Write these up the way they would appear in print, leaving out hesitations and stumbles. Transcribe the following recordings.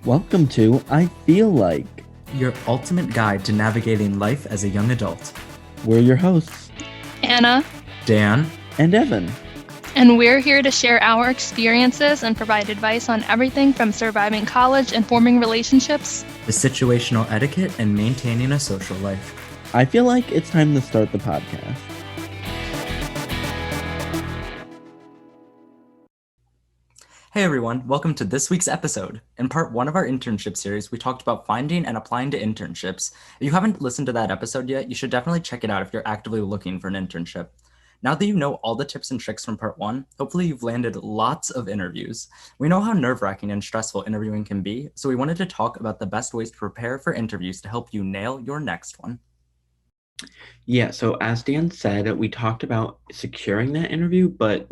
Welcome to I Feel Like. Your ultimate guide to navigating life as a young adult. We're your hosts, Anna, Dan, and Evan. And we're here to share our experiences and provide advice on everything from surviving college and forming relationships, the situational etiquette, and maintaining a social life. I feel like it's time to start the podcast. Hey everyone, welcome to this week's episode. In part 1 of our internship series, we talked about finding and applying to internships. If you haven't listened to that episode yet, you should definitely check it out if you're actively looking for an internship. Now that you know all the tips and tricks from part 1, hopefully you've landed lots of interviews. We know how nerve-wracking and stressful interviewing can be, so we wanted to talk about the best ways to prepare for interviews to help you nail your next one. Yeah, so as Dan said, we talked about securing that interview, but,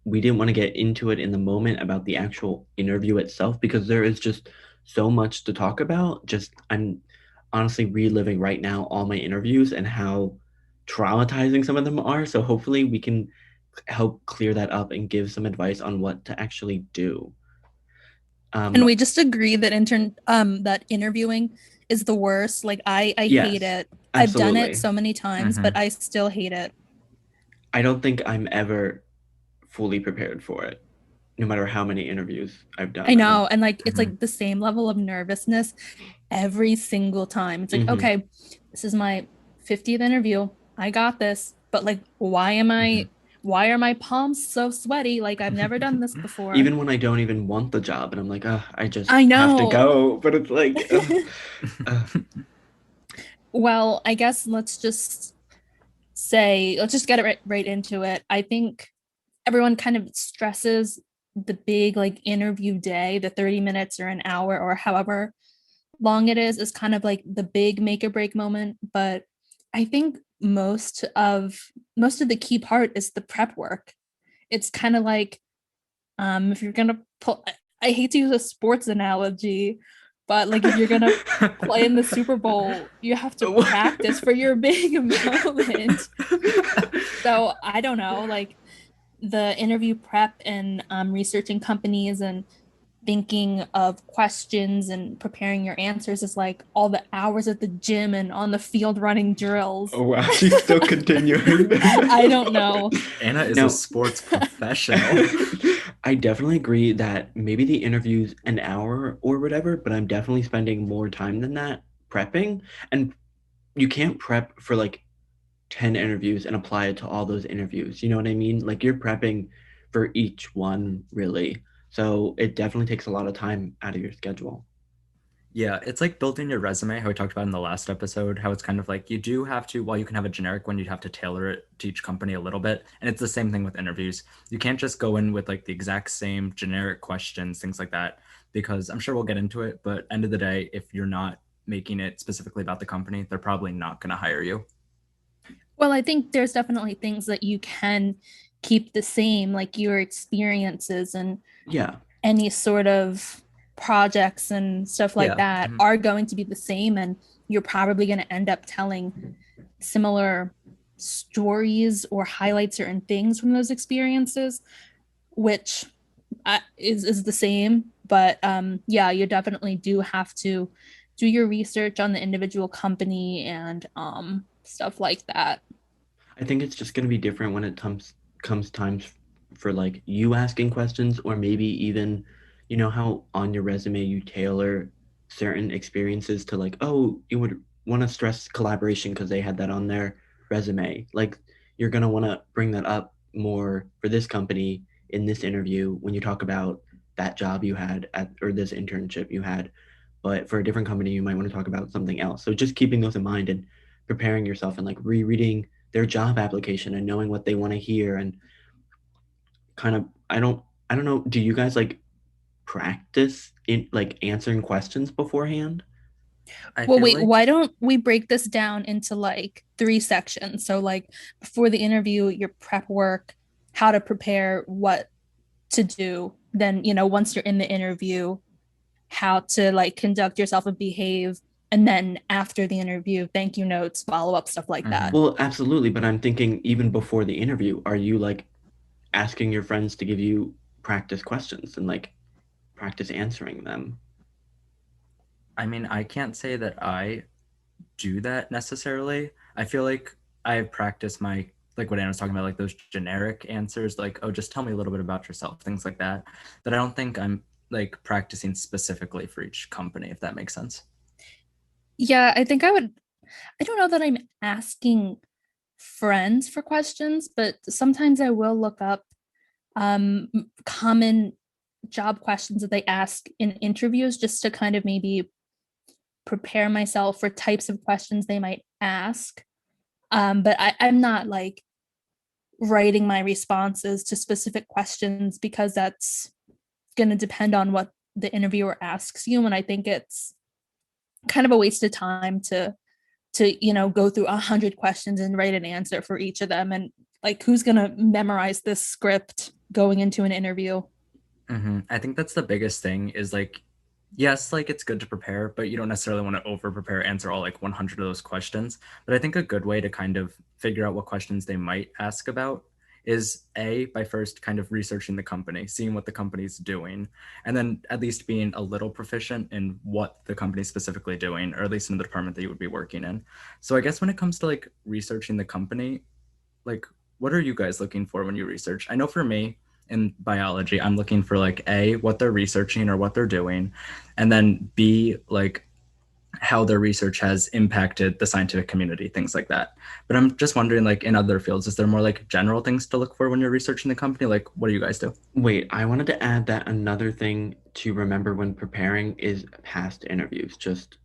we didn't want to get into it in the moment about the actual interview itself because there is just so much to talk about. I'm honestly reliving right now all my interviews and how traumatizing some of them are. So hopefully we can help clear that up and give some advice on what to actually do. And we just agree that that interviewing is the worst. Like I Yes, hate it. absolutely. I've done it so many times, but I still hate it. I don't think I'm ever fully prepared for it, no matter how many interviews I've done. I know, and it's like the same level of nervousness every single time. It's like, okay, this is my 50th interview. I got this, but like, why are my palms so sweaty? Like I've never done this before. Even when I don't even want the job, and I'm like, I know. have to go, but it's like. Well, I guess let's just get right into it. I think everyone kind of stresses the big like interview day, the 30 minutes or an hour or however long it is kind of like the big make or break moment. But I think most of the key part is the prep work. It's kind of like if you're gonna pull, I hate to use a sports analogy, but like if you're gonna play in the Super Bowl, you have to practice for your big moment. So I don't know, like the interview prep and researching companies and thinking of questions and preparing your answers is like all the hours at the gym and on the field running drills. Oh wow, she's still continuing. I don't know. Anna is a sports professional. I definitely agree that maybe the interview's an hour or whatever, but I'm definitely spending more time than that prepping. And you can't prep for like 10 interviews and apply it to all those interviews. You know what I mean? Like you're prepping for each one, really. So it definitely takes a lot of time out of your schedule. Yeah, it's like building your resume, how we talked about in the last episode, how it's kind of like you do have to, while you can have a generic one, you have to tailor it to each company a little bit. And it's the same thing with interviews. You can't just go in with like the exact same generic questions, things like that, because I'm sure we'll get into it. But end of the day, if you're not making it specifically about the company, they're probably not going to hire you. Well, I think there's definitely things that you can keep the same, like your experiences and any sort of projects and stuff like that are going to be the same, and you're probably going to end up telling similar stories or highlight certain things from those experiences, which is the same. But yeah, you definitely do have to do your research on the individual company and stuff like that. I think it's just going to be different when it comes times for like you asking questions, or maybe even, how on your resume you tailor certain experiences to like, oh, you would want to stress collaboration because they had that on their resume. Like you're going to want to bring that up more for this company in this interview when you talk about that job you had or this internship you had. But for a different company, you might want to talk about something else. So just keeping those in mind and preparing yourself and like rereading their job application and knowing what they want to hear, and kind of I don't know, do you guys practice in like answering questions beforehand? Well, wait, why don't we break this down into like 3 sections? So like before the interview, your prep work, how to prepare, what to do. Then, once you're in the interview, how to like conduct yourself and behave. And then after the interview, thank you notes, follow up, stuff like that. Well, absolutely. But I'm thinking even before the interview, are you like asking your friends to give you practice questions and like practice answering them? I mean, I can't say that I do that necessarily. I feel like I've practiced my, like what Anna was talking about, like those generic answers, like, oh, just tell me a little bit about yourself, things like that. But I don't think I'm like practicing specifically for each company, if that makes sense. Yeah, I don't know that I'm asking friends for questions, but sometimes I will look up common job questions that they ask in interviews just to kind of maybe prepare myself for types of questions they might ask. But I'm not like writing my responses to specific questions because that's going to depend on what the interviewer asks you. And I think it's kind of a waste of time to go through 100 questions and write an answer for each of them. And like, who's going to memorize this script going into an interview? I think that's the biggest thing is like, yes, like it's good to prepare, but you don't necessarily want to over prepare, answer all like 100 of those questions. But I think a good way to kind of figure out what questions they might ask about is A, by first kind of researching the company, seeing what the company's doing, and then at least being a little proficient in what the company's specifically doing, or at least in the department that you would be working in. So I guess when it comes to like researching the company, like what are you guys looking for when you research? I know for me in biology, I'm looking for like A, what they're researching or what they're doing, and then B, like how their research has impacted the scientific community, things like that. But I'm just wondering, like in other fields, is there more like general things to look for when you're researching the company? Like, what do you guys do? Wait, I wanted to add that another thing to remember when preparing is past interviews. Just,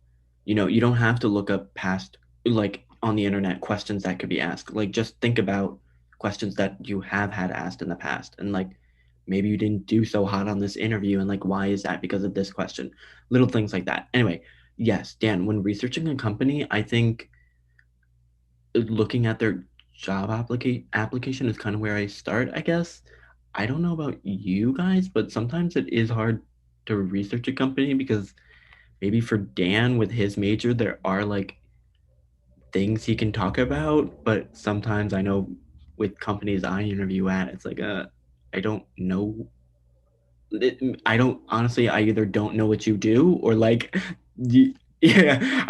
you don't have to look up past, like on the internet, questions that could be asked. Like, just think about questions that you have had asked in the past. And like, maybe you didn't do so hot on this interview. And like, why is that? Because of this question. Little things like that. Anyway, yes, Dan, when researching a company, I think looking at their job application is kind of where I start, I guess. I don't know about you guys, but sometimes it is hard to research a company because maybe for Dan with his major, there are like things he can talk about, but sometimes I know with companies I interview at, it's like I don't know. I don't honestly. I either don't know what you do, or like, yeah,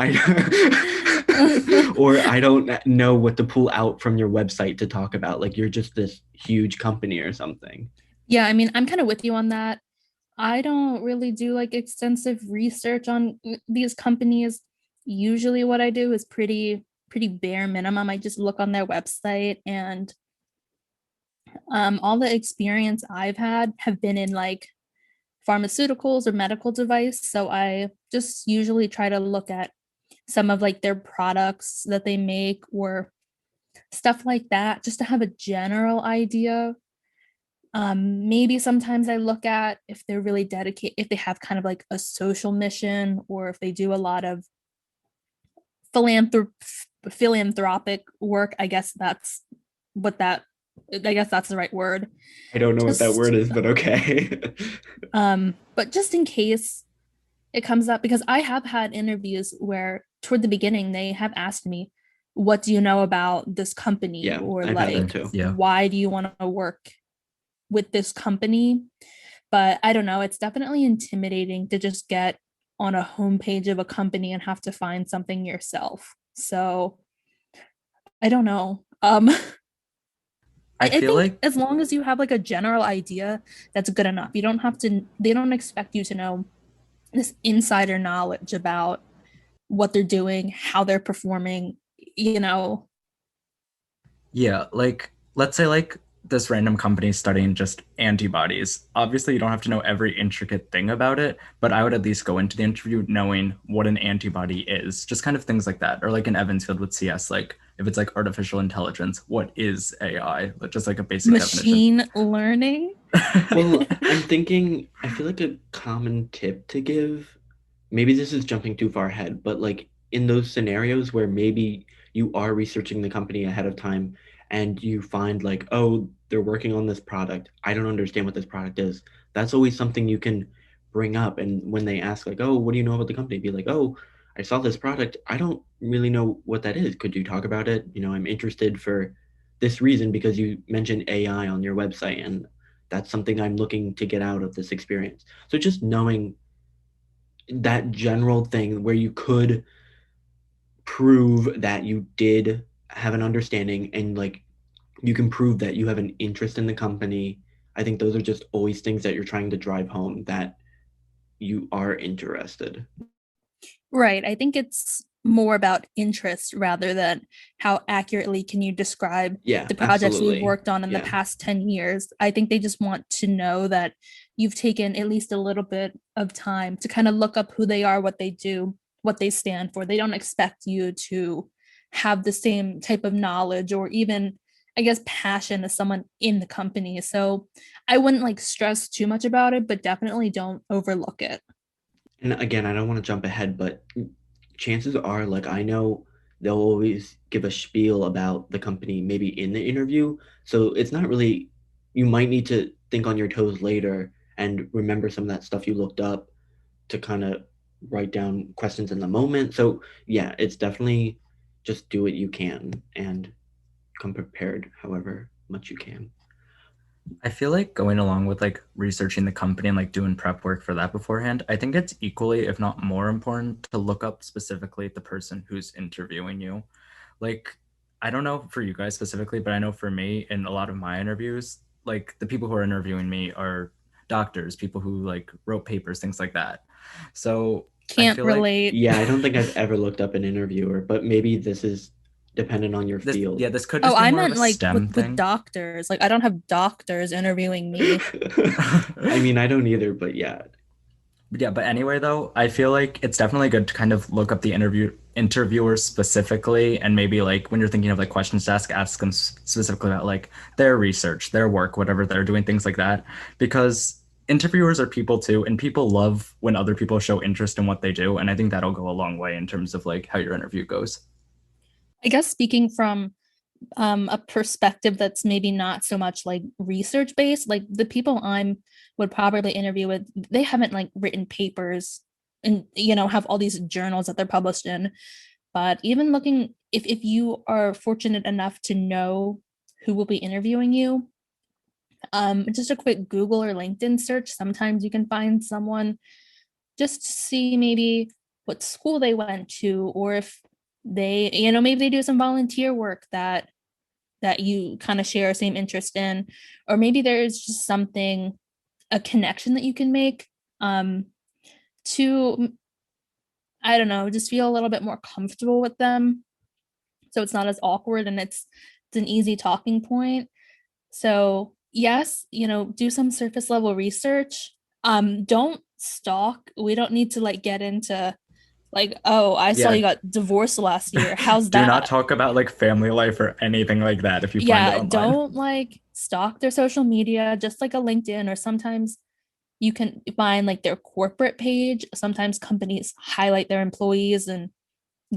or I don't know what to pull out from your website to talk about. Like you're just this huge company or something. Yeah, I mean, I'm kind of with you on that. I don't really do like extensive research on these companies. Usually what I do is pretty bare minimum. I just look on their website, and all the experience I've had have been in like pharmaceuticals or medical device. So I just usually try to look at some of like their products that they make or stuff like that just to have a general idea. Maybe sometimes I look at if they're really dedicated, if they have kind of like a social mission, or if they do a lot of philanthrop- philanthropic work. What that, I guess that's the right word. I don't know what that Just, word is, but okay. but just in case it comes up, because I have had interviews where toward the beginning they have asked me, what do you know about this company? Yeah, Or I've had that like, too. Yeah. why do you want to work with this company? But I don't know, it's definitely intimidating to just get on a homepage of a company and have to find something yourself. So I don't know. I I feel think like as long as you have like a general idea, that's good enough. You don't have to, they don't expect you to know this insider knowledge about what they're doing, how they're performing, you know. yeah, like let's say like this random company studying just antibodies. Obviously, you don't have to know every intricate thing about it, but I would at least go into the interview knowing what an antibody is, just kind of things like that. Or like in Evansfield with CS, like if it's like artificial intelligence, what is AI? But just like a basic definition. Machine learning. Well, I'm thinking, I feel like a common tip to give, maybe this is jumping too far ahead, but like in those scenarios where maybe you are researching the company ahead of time and you find like, oh, they're working on this product. I don't understand what this product is. That's always something you can bring up. And when they ask, like, oh, what do you know about the company? Be like, oh, I saw this product. I don't really know what that is. Could you talk about it? I'm interested for this reason because you mentioned AI on your website, and that's something I'm looking to get out of this experience. So just knowing that general thing where you could prove that you did have an understanding and like you can prove that you have an interest in the company. I think those are just always things that you're trying to drive home that you are interested. Right. I think it's more about interest rather than how accurately can you describe Yeah, the projects you've absolutely. worked on in the Yeah. past 10 years. I think they just want to know that you've taken at least a little bit of time to kind of look up who they are, what they do, what they stand for. They don't expect you to have the same type of knowledge or even, I guess, passion as someone in the company. So I wouldn't like stress too much about it, but definitely don't overlook it. And again, I don't want to jump ahead, but chances are, like, I know they'll always give a spiel about the company maybe in the interview. So it's not really, you might need to think on your toes later and remember some of that stuff you looked up to kind of write down questions in the moment. So yeah, it's definitely just do what you can and come prepared however much you can. I feel like going along with like researching the company and like doing prep work for that beforehand, I think it's equally, if not more important, to look up specifically the person who's interviewing you. Like, I don't know for you guys specifically, but I know for me in a lot of my interviews, like the people who are interviewing me are doctors, people who like wrote papers, things like that. So I Can't feel like relate. Yeah, I don't think I've ever looked up an interviewer, but maybe this is dependent on your this, yeah, field. this could Oh, just be I more of meant a like STEM with thing. doctors. Like I don't have doctors interviewing me. I mean, I don't either, but yeah. Yeah, but anyway, though, I feel like it's definitely good to kind of look up the interviewer specifically, and maybe like when you're thinking of like questions to ask them specifically about like their research, their work, whatever they're doing, things like that, because interviewers are people too, and people love when other people show interest in what they do, and I think that'll go a long way in terms of like how your interview goes. I guess speaking from a perspective that's maybe not so much like research based, like the people I'm would probably interview with, they haven't like written papers and have all these journals that they're published in. But even looking, if you are fortunate enough to know who will be interviewing you, just a quick Google or LinkedIn search, sometimes you can find someone just to see maybe what school they went to, or if they, maybe they do some volunteer work that you kind of share same interest in, or maybe there's just something, a connection that you can make to, I don't know, just feel a little bit more comfortable with them, so it's not as awkward and it's an easy talking point. So yes, do some surface level research. Don't stalk. We don't need to like get into like, oh, I saw Yeah, you got divorced last year. How's do not that? talk about like family life or anything like that if you find it Yeah, online. don't like stalk their social media, just like a LinkedIn, or sometimes you can find like their corporate page. Sometimes companies highlight their employees and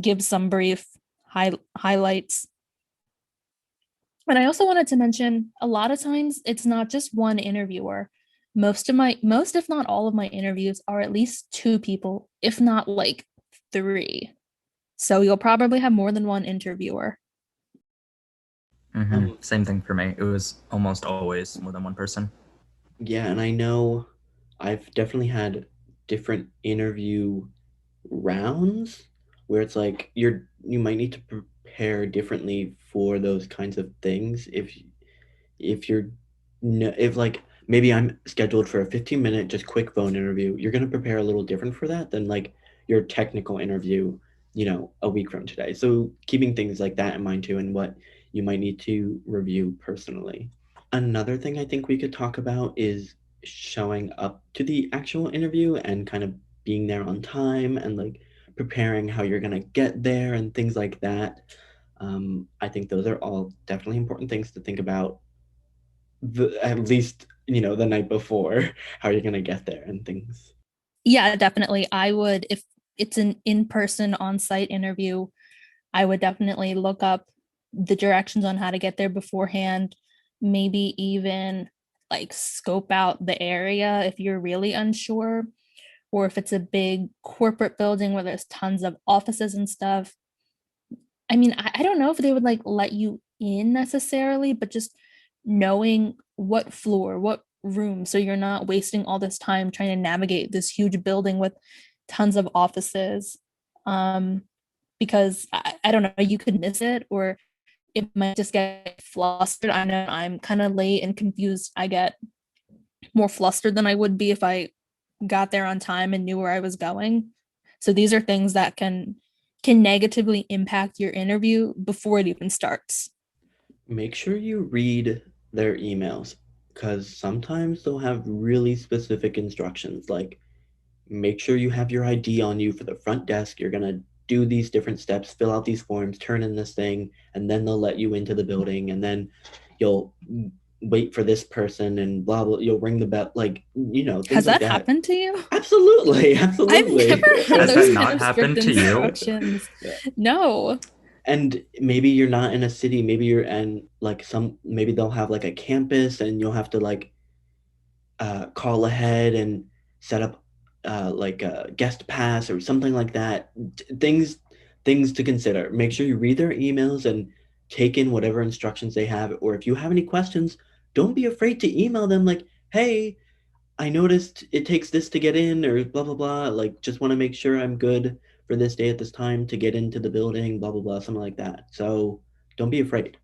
give some brief highlights. And I also wanted to mention a lot of times it's not just one interviewer. Most, if not all of my interviews are at least two people, if not like three. So you'll probably have more than one interviewer. Hmm. Um, Same thing for me. It was almost always more than one person. yeah, and I know I've definitely had different interview rounds where it's like you might need to prepare differently for those kinds of things if you're if like maybe I'm scheduled for a 15-minute just quick phone interview, you're going to prepare a little different for that than like your technical interview, a week from today. So keeping things like that in mind too and what you might need to review personally. Another thing I think we could talk about is showing up to the actual interview and kind of being there on time and like preparing how you're going to get there and things like that. I think those are all definitely important things to think about at least the night before how you're gonna get there and things. Yeah, definitely. I would, if it's an in-person on-site interview, I would definitely look up the directions on how to get there beforehand, maybe even like scope out the area if you're really unsure, or if it's a big corporate building where there's tons of offices and stuff. I mean, I don't know if they would like let you in necessarily, but just knowing what floor, what room, so you're not wasting all this time trying to navigate this huge building with tons of offices, because I don't know, you could miss it, or it might just get flustered. I know I'm kind of late and confused. I get more flustered than I would be if I got there on time and knew where I was going. So these are things that can negatively impact your interview before it even starts. Make sure you read their emails because sometimes they'll have really specific instructions like make sure you have your ID on you for the front desk. You're gonna do these different steps, fill out these forms, turn in this thing, and then they'll let you into the building. And then you'll wait for this person and blah blah. You'll ring the bell, like Has things like that that. happened to you? Absolutely, I've absolutely. never had Has those that kind not of strict happened to you? instructions. Yeah. No. And maybe you're not in a city. Maybe you're in like some. Maybe they'll have like a campus, and you'll have to like call ahead and set up like a guest pass or something like that. Things to consider. Make sure you read their emails and take in whatever instructions they have. Or if you have any questions, don't be afraid to email them like, "Hey, I noticed it takes this to get in," or blah blah blah. Like, just want to make sure I'm good for this day at this time to get into the building. Blah blah blah, something like that. So don't be afraid.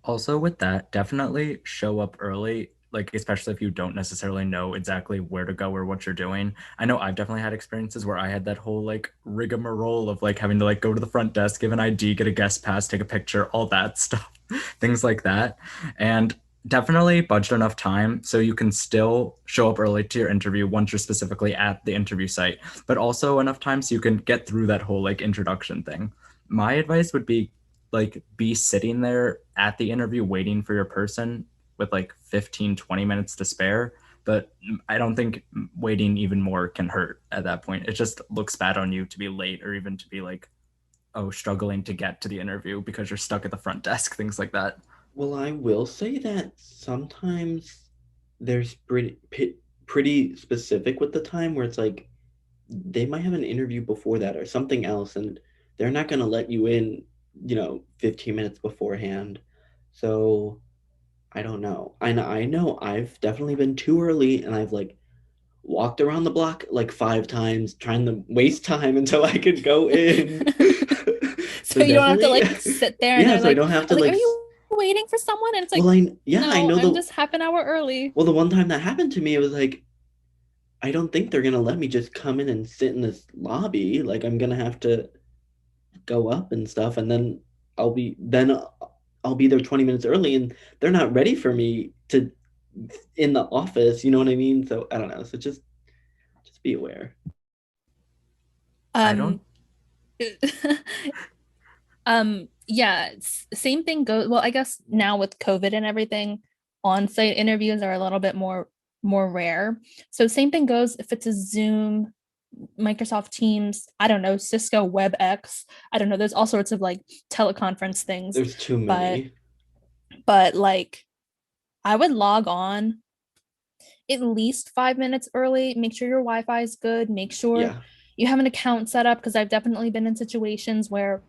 Also, with that, definitely show up early, like especially if you don't necessarily know exactly where to go or what you're doing. I know I've definitely had experiences where I had that whole like rigmarole of like having to like go to the front desk, give an ID, get a guest pass, take a picture, all that stuff, things like that. And definitely budget enough time so you can still show up early to your interview once you're specifically at the interview site, but also enough time so you can get through that whole like introduction thing. My advice would be like be sitting there at the interview waiting for your person with like 15-20 minutes to spare, but I don't think waiting even more can hurt at that point. It just looks bad on you to be late or even to be like, oh, struggling to get to the interview because you're stuck at the front desk, things like that. Well, I will say that sometimes there's pretty specific with the time where it's like they might have an interview before that or something else, and they're not going to let you in, 15 minutes beforehand. So I don't know. I know I've definitely been too early, and I've like walked around the block like 5 times trying to waste time until I could go in. So So you don't have to definitely, like sit there and yeah. they're So I like, don't have I to was like, like. are you waiting for someone? And it's like, Well, I no, know I'm just half an hour early. well, the one time that happened to me, it was like, I don't think they're gonna let me just come in and sit in this lobby. Like I'm gonna have to go up and stuff, and then I'll be there 20 minutes early, and they're not ready for me to in the office. You know what I mean? So I don't know. So just be aware. I don't Um, yeah, same thing goes. Well, I guess now with COVID and everything, on-site interviews are a little bit more rare. So same thing goes if it's a Zoom, Microsoft Teams, I don't know, Cisco WebEx. I don't know. There's all sorts of like teleconference things, There's too but many. like I would log on at least 5 minutes early. Make sure your Wi-Fi is good. Make sure Yeah. you have an account set up, because I've definitely been in situations where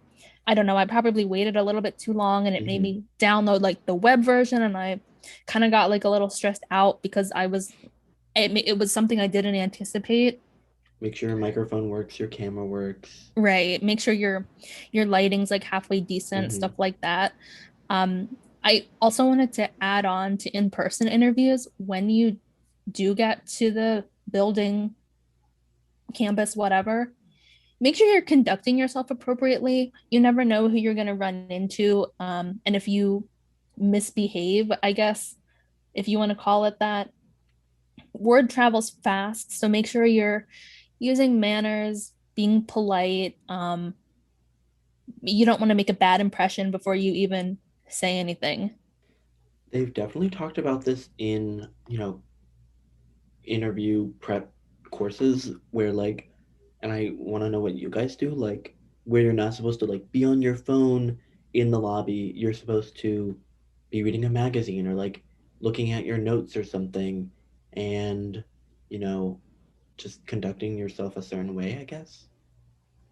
I don't know, I probably waited a little bit too long and it made Hmm. me download like the web version, and I kind of got like a little stressed out because it was something I didn't anticipate. Make sure your microphone works, your camera works. Right. Make sure your lighting's like halfway decent, Hmm. stuff like that. Um, I also wanted to add on to in-person interviews. When you do get to the building, campus, whatever, make sure you're conducting yourself appropriately. You never know who you're going to run into. And if you misbehave, I guess, if you want to call it that, word travels fast. So make sure you're using manners, being polite. You don't want to make a bad impression before you even say anything. They've definitely talked about this in, interview prep courses where like, and I want to know what you guys do, like where you're not supposed to like be on your phone in the lobby. You're supposed to be reading a magazine or like looking at your notes or something, and you know just conducting yourself a certain way, I guess.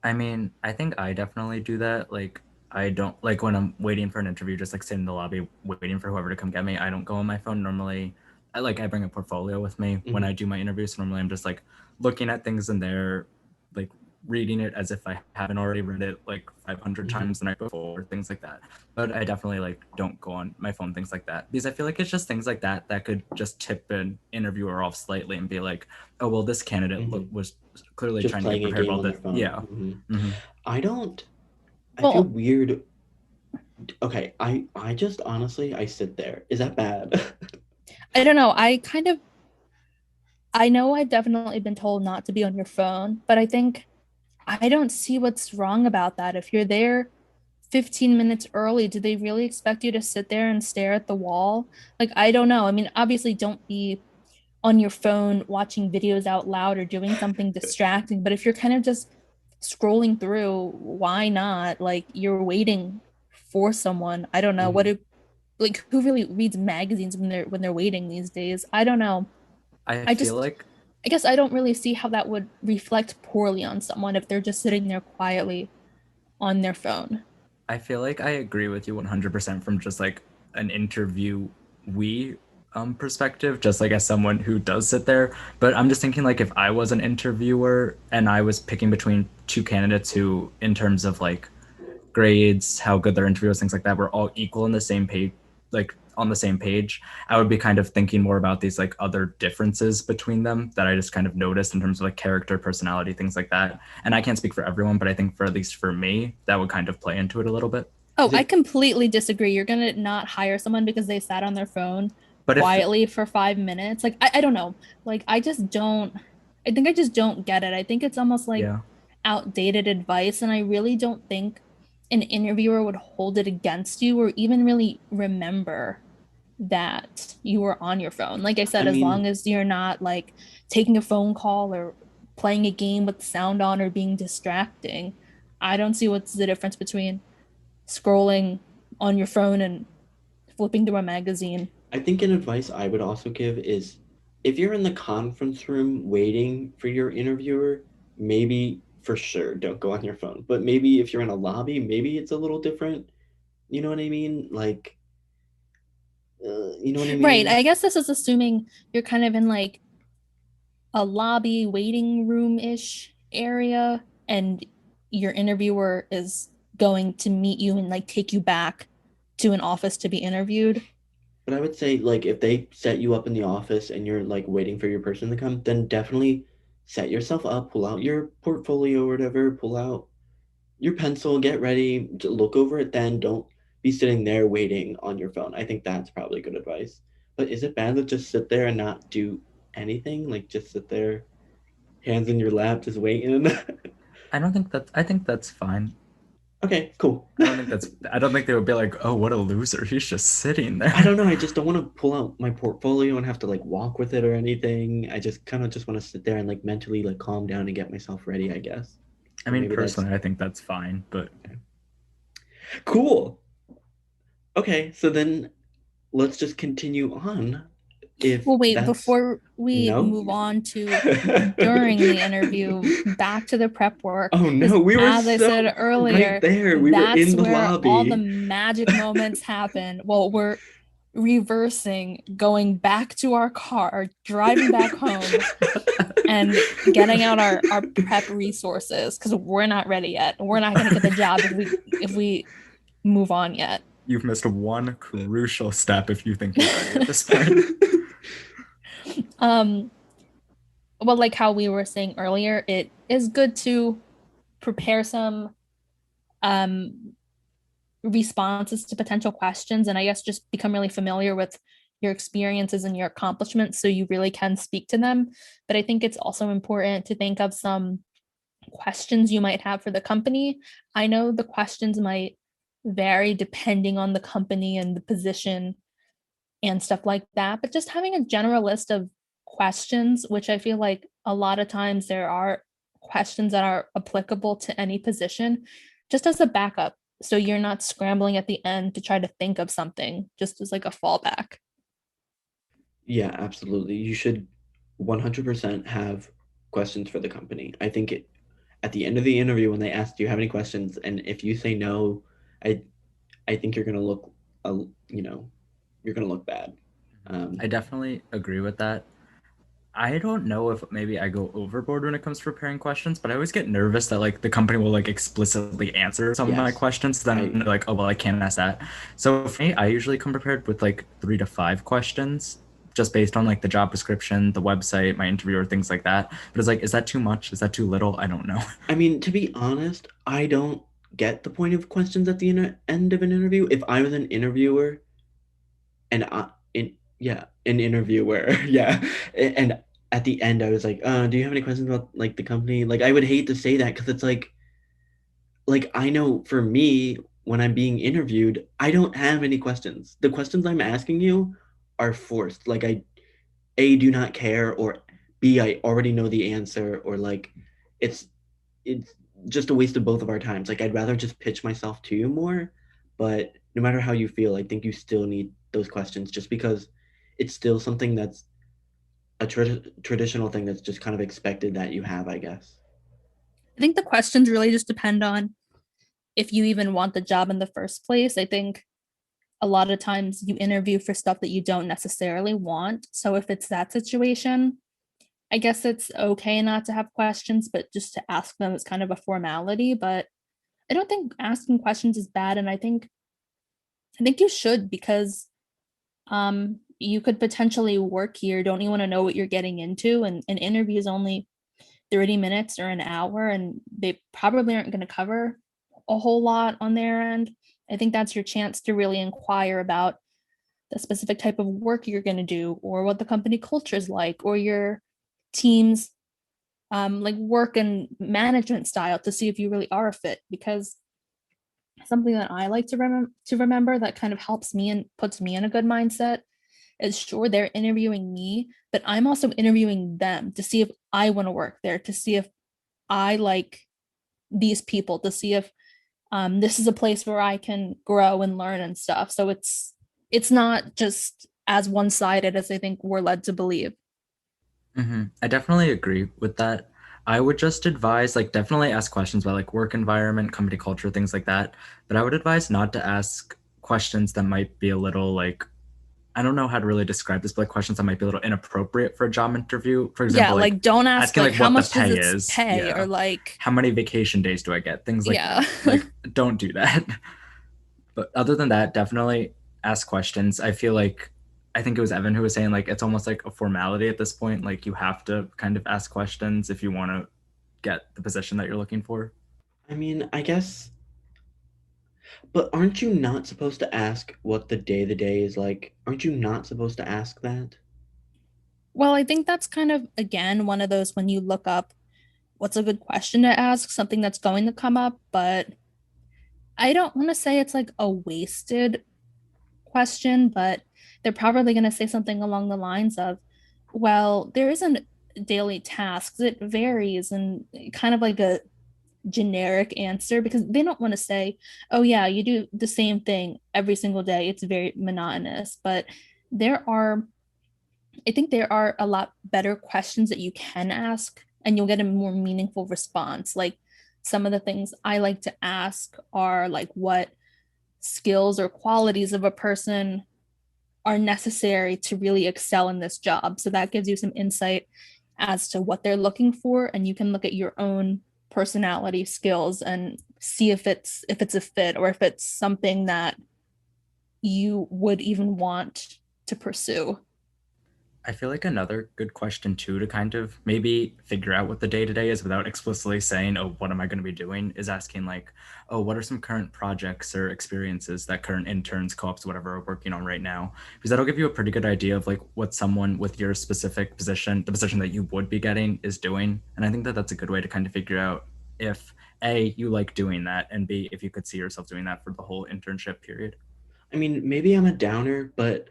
I mean, I think I definitely do that. Like, I don't like when I'm waiting for an interview, just like sitting in the lobby waiting for whoever to come get me. I don't go on my phone normally. I bring a portfolio with me when I do my interviews. So normally I'm just like looking at things in there, like reading it as if I haven't already read it like 500 times the night before, things like that. But I definitely like don't go on my phone, things like that, because I feel like it's just things like that that could just tip an interviewer off slightly and be like, oh well, this candidate was clearly Just trying to get playing a prepared game about on this. their phone. Yeah. I don't. I feel Well, weird. Okay, I just honestly I sit there. Is that bad? I don't know. I know I've definitely been told not to be on your phone, but I think I don't see what's wrong about that. If you're there 15 minutes early, do they really expect you to sit there and stare at the wall? Like, I don't know. I mean, obviously, don't be on your phone watching videos out loud or doing something distracting, but if you're kind of just scrolling through, why not? Like, you're waiting for someone. I don't know. What Mhm. do like who really reads magazines when they're waiting these days? I don't know. I I feel just like I guess I don't really see how that would reflect poorly on someone if they're just sitting there quietly on their phone. I agree with you 100% from just like an interview we perspective, just like as someone who does sit there. But I'm just thinking like if I was an interviewer and I was picking between two candidates who, in terms of like grades, how good their interview was, things like that, were all equal in the same page, like on the same page, I would be kind of thinking more about these like other differences between them that I just kind of noticed in terms of like character, personality, things like that. And I can't speak for everyone, but I think for at least for me, that would kind of play into it a little bit. Oh, Is I it completely disagree. You're gonna not hire someone because they sat on their phone But if quietly for 5 minutes. Like, I don't know. Like, I think I just don't get it. I think it's almost like yeah, outdated advice. And I really don't think an interviewer would hold it against you or even really remember that you were on your phone. Like I I said, as long mean, as you're not like taking a phone call or playing a game with sound on or being distracting, I don't see what's the difference between scrolling on your phone and flipping through a magazine. I think an advice I would also give is if you're in the conference room waiting for your interviewer, maybe for sure don't go on your phone. But maybe if you're in a lobby, maybe it's a little different. You know what I mean? Like, you know what I Right. mean? I guess this is assuming you're kind of in like a lobby waiting room ish area and your interviewer is going to meet you and like take you back to an office to be interviewed. But I would say, like, if they set you up in the office and you're like waiting for your person to come, then definitely set yourself up, pull out your portfolio or whatever, pull out your pencil, get ready, look over it then. Don't be sitting there waiting on your phone. I think that's probably good advice. But is it bad to just sit there and not do anything? Like, just sit there, hands in your lap, just waiting? I think that's fine. Okay, cool. I don't think they would be like, oh, what a loser. He's just sitting I there. don't know. I just don't want to pull out my portfolio and have to like walk with it or anything. I just kind of just want to sit there and like mentally like calm down and get myself ready, I guess. I Or mean, maybe that's personally, I think that's fine, but cool. Okay, so then let's just continue on if Well, wait, that's before we no. move on to during the interview, back to the prep work, Oh because no, we were as I so said right earlier, there. We were that's in the where all the lobby. magic moments happen. Well, we're reversing, going back to our car, driving back home, and getting out our prep resources because we're not ready yet. We're not going to get the job if we move on yet. you've missed one crucial step if you think you're ready at this point. um, well, like how we were saying earlier, it is good to prepare some um, responses to potential questions and I guess just become really familiar with your experiences and your accomplishments so you really can speak to them. But I think it's also important to think of some questions you might have for the company. I know the questions might vary depending on the company and the position and stuff like that, but just having a general list of questions, which I feel like a lot of times there are questions that are applicable to any position, just as a backup. So you're not scrambling at the end to try to think of something, just as like a fallback. Yeah, absolutely. You should 100% have questions for the company. I think at the end of the interview when they ask, "Do you have any questions?" and if you say no, I I think you're gonna look, you know, you're gonna look bad. I definitely agree with that. I don't know if maybe I go overboard when it comes to preparing questions, but I always get nervous that like the company will like explicitly answer some of my Yes, questions. Then I like, oh well, I can't ask that. So for me, I usually come prepared with like 3 to 5 questions, just based on like the job description, the website, my interviewer, things like that. But it's like, is that too much? Is that too little? I don't know. I mean, to be honest, I don't get the point of questions at the end of an interview. If I was an interviewer and an interviewer, yeah, and at the end I was like, do you have any questions about like the company? Like, I would hate to say that because it's like I know for me when I'm being interviewed, I don't have any questions. The questions I'm asking you are forced. Like, I A, do not care, or B, I already know the answer, or like it's it's just a waste of both of our times. Like, I'd rather just pitch myself to you more, but no matter how you feel, I think you still need those questions just because it's still something that's a traditional thing that's just kind of expected that you have, I guess. I think the questions really just depend on if you even want the job in the first place. I think a lot of times you interview for stuff that you don't necessarily want. So if it's that situation, I guess it's okay not to have questions, but just to ask them is kind of a formality. But I don't think asking questions is bad. And I think you should because you could potentially work here. Don't you want to know what you're getting into? And an interview is only 30 minutes or an hour, and they probably aren't going to cover a whole lot on their end. I think that's your chance to really inquire about the specific type of work you're going to do, or what the company culture is like, or your team's like work and management style to see if you really are a fit. Because something that I like to remember that kind of helps me and puts me in a good mindset is, sure, they're interviewing me, but I'm also interviewing them to see if I want to work there, to see if I like these people, to see if this is a place where I can grow and learn and stuff. So it's not just as one-sided as I think we're led to believe. I definitely agree with that. I would just advise, like, definitely ask questions about like work environment, company culture, things like that. But I would advise not to ask questions that might be a little like, I don't know how to really describe this, but like questions that might be a little inappropriate for a job interview. For Yeah, example, like like don't ask asking like like how what the much does pay it is. pay, or Yeah. like, How many vacation days do I get? Things like yeah. that. Like, don't do that. But other than that, definitely ask questions. I think it was Evan who was saying like it's almost like a formality at this point. Like you have to kind of ask questions if you want to get the position that you're looking for. I mean, I guess, but aren't you not supposed to ask what the day is like? Aren't you not supposed to ask that? Well, I think that's kind of, again, one of those, when you look up what's a good question to ask, something that's going to come up, but I don't want to say it's like a wasted question, but they're probably going to say something along the lines of, well, there isn't daily tasks, it varies, and kind of like a generic answer, because they don't want to say, oh, yeah, you do the same thing every single day. It's very monotonous. But there are, I think there are a lot better questions that you can ask, and you'll get a more meaningful response. Like, some of the things I like to ask are like, what skills or qualities of a person are necessary to really excel in this job. So that gives you some insight as to what they're looking for, and you can look at your own personality, skills, and see if it's a fit, or if it's something that you would even want to pursue. I feel like another good question too to kind of maybe figure out what the day to day is without explicitly saying, "Oh, what am I going to be doing?" is asking like, "Oh, what are some current projects or experiences that current interns, co-ops, whatever, are working on right now?" Because that'll give you a pretty good idea of like what someone with your specific position, the position that you would be getting, is doing. And I think that that's a good way to kind of figure out if A, you like doing that, and B, if you could see yourself doing that for the whole internship period. I mean, maybe I'm a downer, but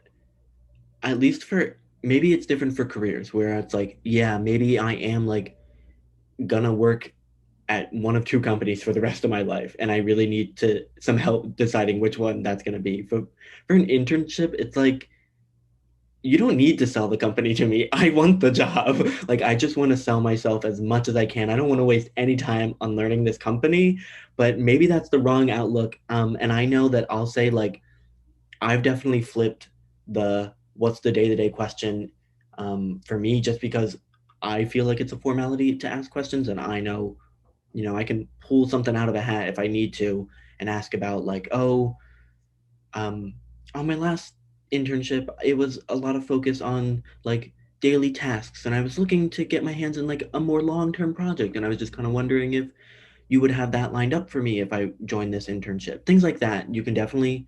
at least for maybe it's different for careers where it's like, yeah, maybe I am like gonna work at one of two companies for the rest of my life, and I really need to some help deciding which one that's gonna be. For an internship, it's like you don't need to sell the company to me. I want the job. Like, I just want to sell myself as much as I can. I don't want to waste any time on learning this company, but maybe that's the wrong outlook. And I know that I'll say like I've definitely flipped the what's the day-to-day question for me, just because I feel like it's a formality to ask questions, and I know, I can pull something out of a hat if I need to and ask about like, oh, um, on my last internship, it was a lot of focus on like daily tasks, and I was looking to get my hands in like a more long-term project, and I was just kind of wondering if you would have that lined up for me if I joined this internship. Things like that. You can definitely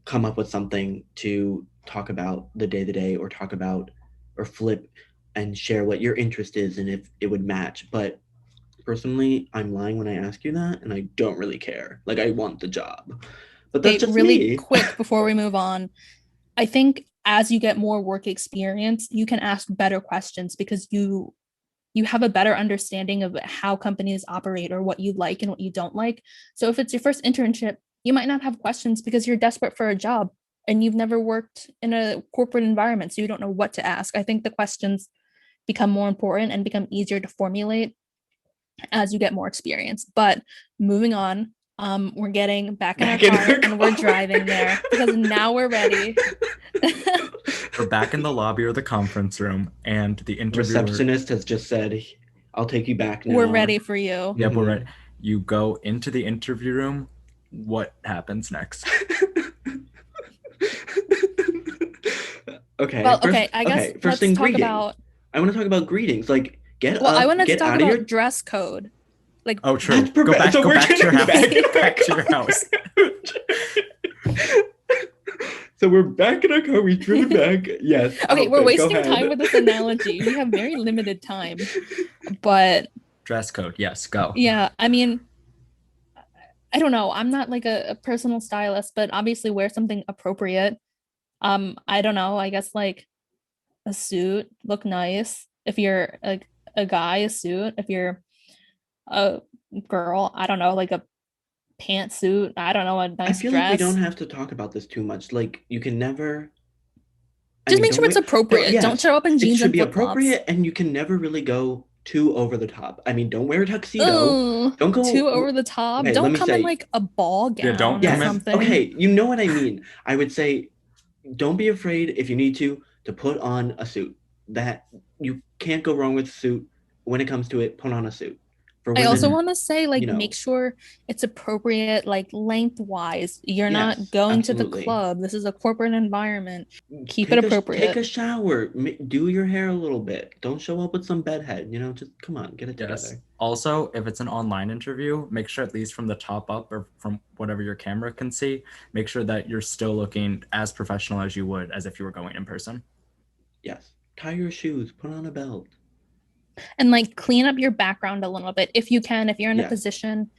come up with something to talk about the day to day, or talk about, or flip and share what your interest is and if it would match. But personally, I'm lying when I ask you that, and I don't really care. Like, I want the job. But that's Okay, just really me. quick before we move on. I think as you get more work experience, you can ask better questions because you have a better understanding of how companies operate or what you like and what you don't like. So if it's your first internship, you might not have questions because you're desperate for a job and you've never worked in a corporate environment, so you don't know what to ask. I think the questions become more important and become easier to formulate as you get more experience. But moving on, we're getting back in our Back in car our and we're car. driving there because now we're ready. We're back in the lobby or the conference room, and the interviewer. Receptionist has just said, I'll take you back We're now. ready for you. Yep, we're right. Mhm. You go into the interview room. What happens next? Okay, Well, okay, I guess first let's thing, talk greetings. about, I want to talk about greetings. Like, get well, I up, want to get talk out of your. about dress code. Like, Oh, That's true. Go perfect. back. So Go we're back to your getting house. back in our Back to your car. house. So we're back in our car. We've driven back. Yes, okay, we're outfit. Go wasting ahead. time with this analogy. We have very limited time. But Dress code. Yes, go. yeah, I mean, I don't know. I'm not like a personal stylist, but obviously wear something appropriate. I don't know. I guess like a suit, look nice. If you're like a guy, a suit. If you're a girl, I don't know, like a pantsuit. I don't know, a I nice feel like we don't dress. have to talk about this too much. Like, you can never. I Just mean, make don't sure it's wait. Don't, appropriate. Don't yes, show up in it jeans should and be flip-flops. appropriate, and you can never really go too over the top. I mean, don't wear a tuxedo. Oh, Don't too go. over the top. Okay, let Don't me come in say, like a ball Yeah, don't gown or come yes. in. something. Okay, you know what I mean. I would say, don't be afraid if you need to put on a suit. That you can't go wrong with a suit. When it comes to it, put on a suit. For I also Mhm. women, want to say, you like, make know, sure it's appropriate, like, lengthwise. You're not yes, going to the absolutely. club. This is a corporate environment. Keep it Take appropriate. a shower, do your hair a little bit. Don't show up with some bedhead. Just come on, get it Yes. together. Also, if it's an online interview, make sure at least from the top up or from whatever your camera can see, make sure that you're still looking as professional as you would as if you were going in person. Yes, tie your shoes, put on a belt. And, like, clean up your background a little bit if you can. If you're in a Yes. position,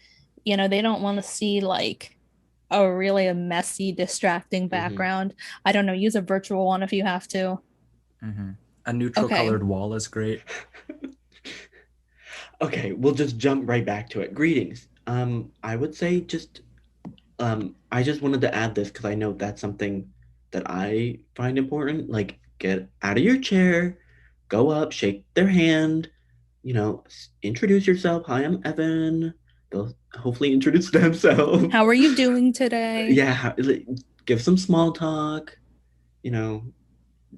they don't want to see, like, a messy, distracting Hmm. background. I don't know. Use a virtual one if you have to. Mm-hmm. A neutral Okay. colored wall is great. Okay, we'll just jump right back to it. Greetings. I would say just I just wanted to add this because I know that's something that I find important. Like, get out of your chair, go up, shake their hand, introduce yourself. Hi, I'm Evan. They'll hopefully introduce themselves. How are you doing today? Yeah, give some small talk. You know,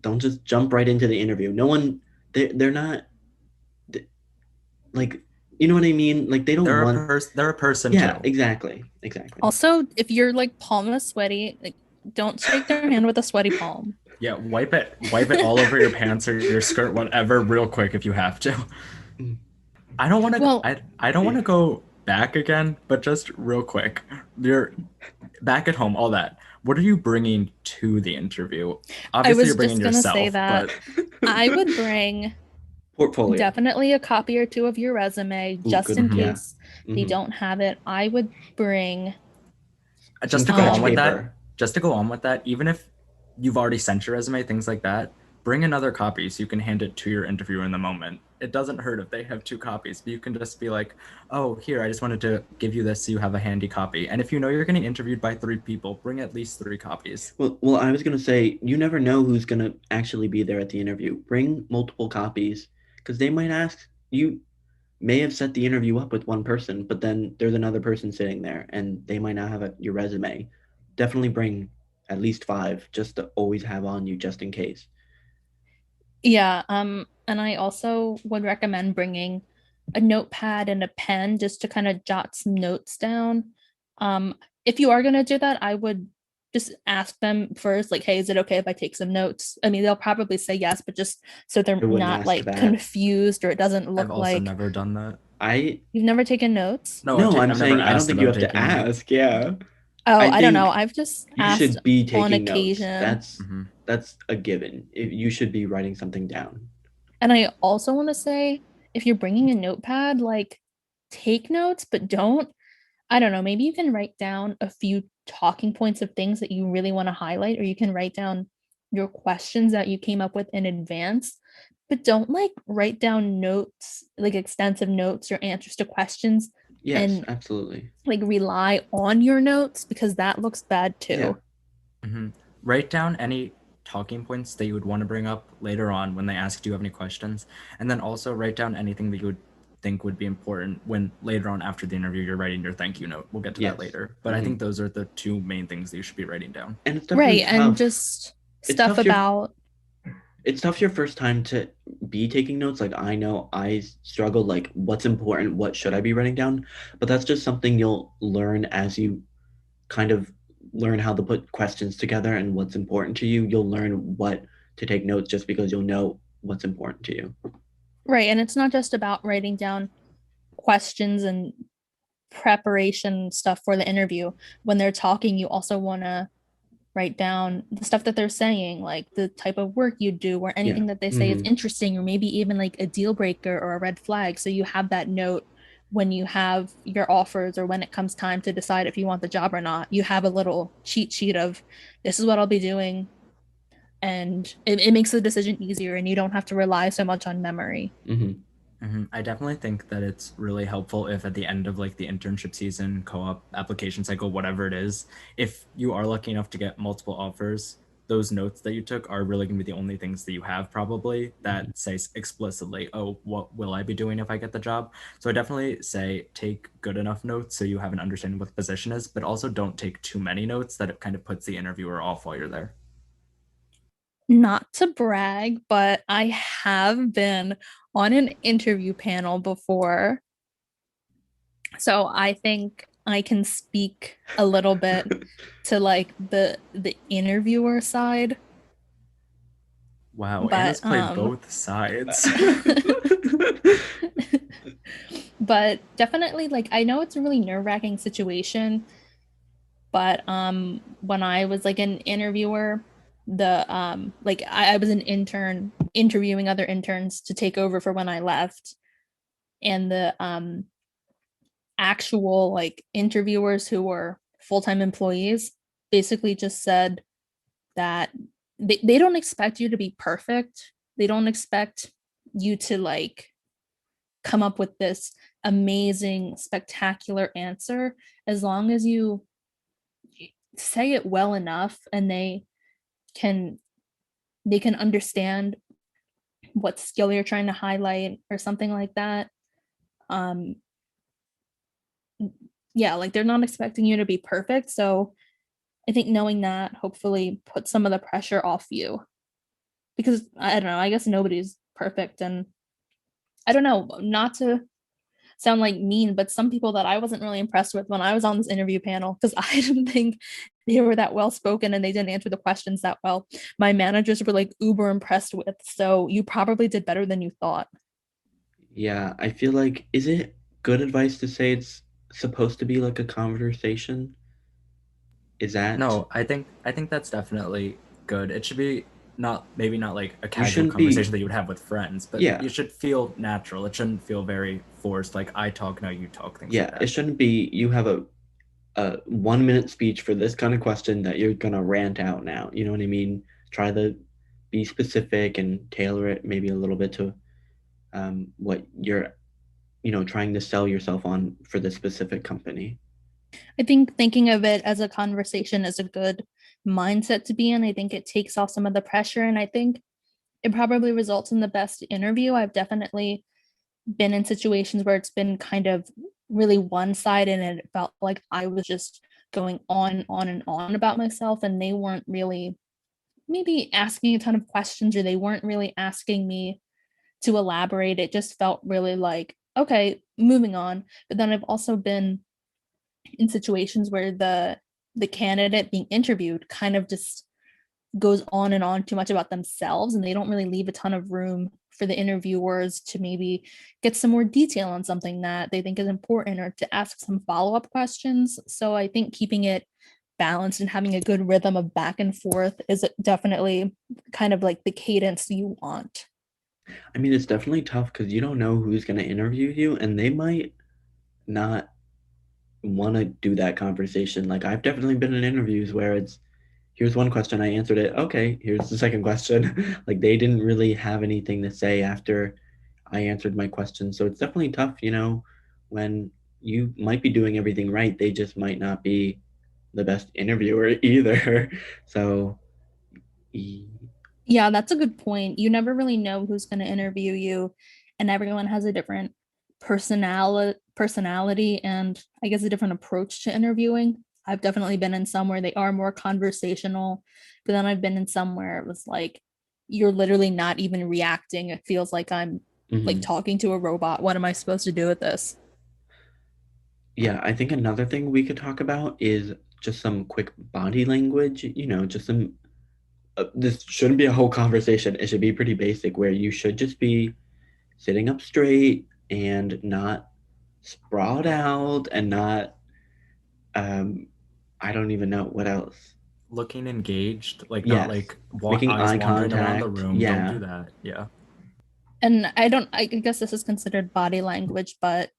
don't just jump right into the interview. No one, they're not like, you know what I mean? Like, they don't want. They're a person Yeah, too. exactly, exactly. Also, if your like palm is sweaty, like, don't shake their hand with a sweaty palm. Yeah, wipe it all over your pants or your skirt, whatever, real quick if you have to. Mm. I don't want to. Well, I don't want to go back again, but just real quick, you're back at home. All that. What are you bringing to the interview? I Obviously, was you're bringing just gonna say yourself, that but I would bring Portfolio. definitely a copy or two of your resume Ooh, just good. in mhm. Yeah. case they Hmm. don't have it. I would bring Some Just to go scratch on with um that, paper. even if you've already sent your resume, things like that, bring another copy so you can hand it to your interviewer in the moment. It doesn't hurt if they have two copies, but you can just be like, oh, here, I just wanted to give you this so you have a handy copy. And if you know you're getting interviewed by 3 people, bring at least 3 copies. Well, I was gonna say you never know who's gonna actually be there at the interview. Bring multiple copies because they might ask you. May have set the interview up with one person, but then there's another person sitting there, and they might not have your resume. Definitely bring. at least 5 just to always have on you just in case. Yeah, and I also would recommend bringing a notepad and a pen just to kind of jot some notes down. If you are going to do that, I would just ask them first, like, hey, is it okay if I take some notes? I mean, they'll probably say yes, but just so they're I wouldn't not ask like that. confused or it doesn't I've look also like never done that. I you've never taken notes. No, No, I'm I've never saying I don't asked think you about have to taking notes. ask. Yeah. Oh, I I don't know. think I've just you asked should be on taking notes. occasion. That's a given. You should be writing something down. And I also want to say, if you're bringing a notepad, like take notes, but don't, I don't know, maybe you can write down a few talking points of things that you really want to highlight, or you can write down your questions that you came up with in advance, but don't like write down notes, like extensive notes or answers to questions Yes, and absolutely. like rely on your notes because that looks bad Yeah. too. Mm-hmm. Write down any talking points that you would want to bring up later on when they ask, do you have any questions? And then also write down anything that you would think would be important when later on after the interview you're writing your thank you note. We'll get to that Yes. later. But I think those are the two main things that you should be writing down. And it's definitely Right. And tough. just It's stuff tough your about, it's tough your first time to be taking notes. Like I know I struggle like what's important, what should I be writing down? But that's just something you'll learn as you kind of learn how to put questions together and what's important to you. You'll learn what to take notes just because you'll know what's important to you. right. And it's not just about writing down questions and preparation stuff for the interview. When they're talking, you also want to write down the stuff that they're saying, like the type of work you do, or Yeah. anything that they say is Hmm. interesting, or maybe even like a deal breaker or a red flag. So you have that note when you have your offers or when it comes time to decide if you want the job or not. You have a little cheat sheet of this is what I'll be doing. And it makes the decision easier and you don't have to rely so much on memory. Hmm. I definitely think that it's really helpful if at the end of like the internship season, co-op application cycle, whatever it is, if you are lucky enough to get multiple offers, those notes that you took are really going to be the only things that you have probably that say explicitly, oh, what will I be doing if I get the job? So I definitely say take good enough notes so you have an understanding what the position is, but also don't take too many notes that it kind of puts the interviewer off while you're there. Not to brag, but I have been on an interview panel before. So I think I can speak a little bit to like the interviewer side, Wow, but Anna's played both sides. but definitely like I know it's a really nerve-wracking situation, but when I was like an interviewer, the like I was an intern interviewing other interns to take over for when I left, and the actual like interviewers who were full-time employees basically just said that they don't expect you to be perfect. They don't expect you to like come up with this amazing, spectacular answer as long as you say it well enough and can they can understand what skill you're trying to highlight or something like that. Um yeah, like they're not expecting you to be perfect. So I think knowing that hopefully puts some of the pressure off you because I don't know, I guess nobody's perfect. And I don't know, not to sound like mean, but some people that I wasn't really impressed with when I was on this interview panel, because I didn't think they were that well spoken and they didn't answer the questions that well. My managers were like uber impressed with. So you probably did better than you thought. Yeah, I feel like is it good advice to say it's supposed to be like a conversation? Is that No, I think that's definitely good. It should be not maybe not like a you casual shouldn't be conversation that you would have with friends, but yeah. you should feel natural. It shouldn't feel very forced, like I talk now, you talk, things like Yeah, it that. shouldn't be you have a 1 minute speech for this kind of question that you're gonna rant out now. You know what I mean? Try to be specific and tailor it maybe a little bit to what you're trying to sell yourself on for this specific company. I think thinking of it as a conversation is a good mindset to be in. I think it takes off some of the pressure and I think it probably results in the best interview. I've definitely been in situations where it's been kind of really one sided and it felt like I was just going on and on about myself, and they weren't really maybe asking a ton of questions, or they weren't really asking me to elaborate. It just felt really like, okay, moving on. But then I've also been in situations where the candidate being interviewed kind of just goes on and on too much about themselves, and they don't really leave a ton of room for the interviewers to maybe get some more detail on something that they think is important, or to ask some follow-up questions. So I think keeping it balanced and having a good rhythm of back and forth is definitely kind of like the cadence you want. I mean, it's definitely tough because you don't know who's going to interview you, and they might not want to do that conversation. Like, I've definitely been in interviews where it's, here's one question, I answered it. Okay, here's the second question. Like, they didn't really have anything to say after I answered my question. So it's definitely tough, when you might be doing everything right, they just might not be the best interviewer either. So, e- Yeah, that's a good point. You never really know who's going to interview you, and everyone has a different personality and I guess a different approach to interviewing. I've definitely been in some where they are more conversational, but then I've been in some where it was like you're literally not even reacting. It feels like I'm like mhm. talking to a robot. What am I supposed to do with this? Yeah, I think another thing we could talk about is just some quick body language, just some this shouldn't be a whole conversation. It should be pretty basic where you should just be sitting up straight and not sprawled out and not um I don't even know what else. Looking engaged, like not Yes. like Making eyes eye wandering around the contact. room. Don't do Yeah. that. Yeah. And I guess this is considered body language, but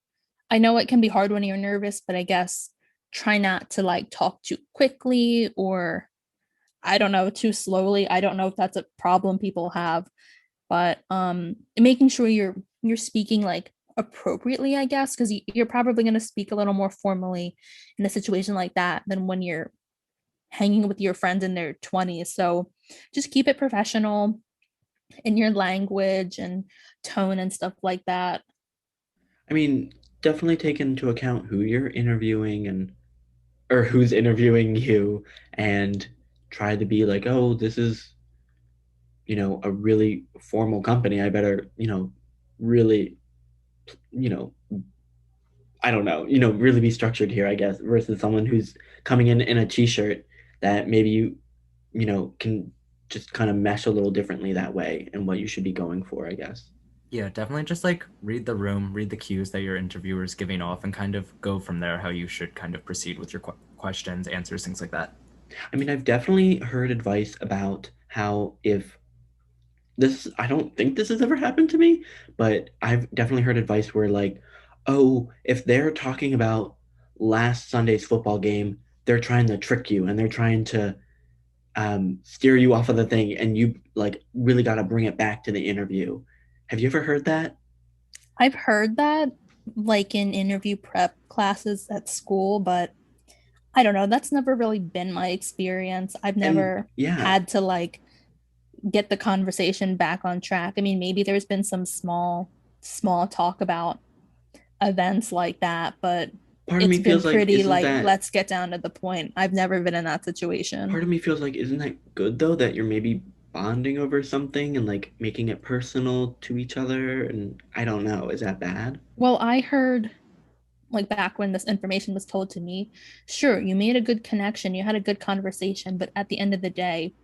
I know it can be hard when you're nervous, but I guess try not to like talk too quickly, or I don't know, too slowly. I don't know if that's a problem people have, but making sure you're speaking like appropriately, I guess, because you're probably going to speak a little more formally in a situation like that than when you're hanging with your friends in their 20s. So just keep it professional in your language and tone and stuff like that. I mean, definitely take into account who you're interviewing and or who's interviewing you and try to be like, "Oh, this is, a really formal company. I better, really, you know, I don't know, really be structured here, I guess, versus someone who's coming in a t-shirt that maybe can just kind of mesh a little differently that way and what you should be going for, I guess. Yeah, definitely just like read the room, read the cues that your interviewer is giving off, and kind of go from there how you should kind of proceed with your questions, answers, things like that. I mean, I've definitely heard advice about how if this, I don't think this has ever happened to me, but I've definitely heard advice where like, oh, if they're talking about last Sunday's football game, they're trying to trick you and they're trying to steer you off of the thing, and you like really got to bring it back to the interview. Have you ever heard that? I've heard that like in interview prep classes at school, but I don't know. That's never really been my experience. I've And never yeah, had to like get the conversation back on track. I mean, maybe there's been some small talk about events like that, but part of it's me been feels like pretty isn't like, that let's get down to the point. I've never been in that part situation. of me feels like isn't that good though that you're maybe bonding over something and like making it personal to each other, and I don't know, is that bad? Well, I heard like back when this information was told to me, sure, you made a good connection, you had a good conversation, but at the end of the day,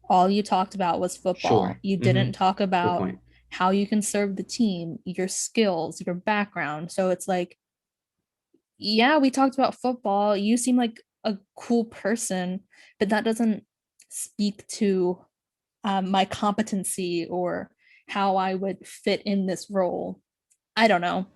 all you talked about was football. Sure. You Mm-hmm. didn't talk Good about point. how you can serve the team, your skills, your background. So it's like, yeah, we talked about football. You seem like a cool person, but that doesn't speak to my competency or how I would fit in this role. I don't know.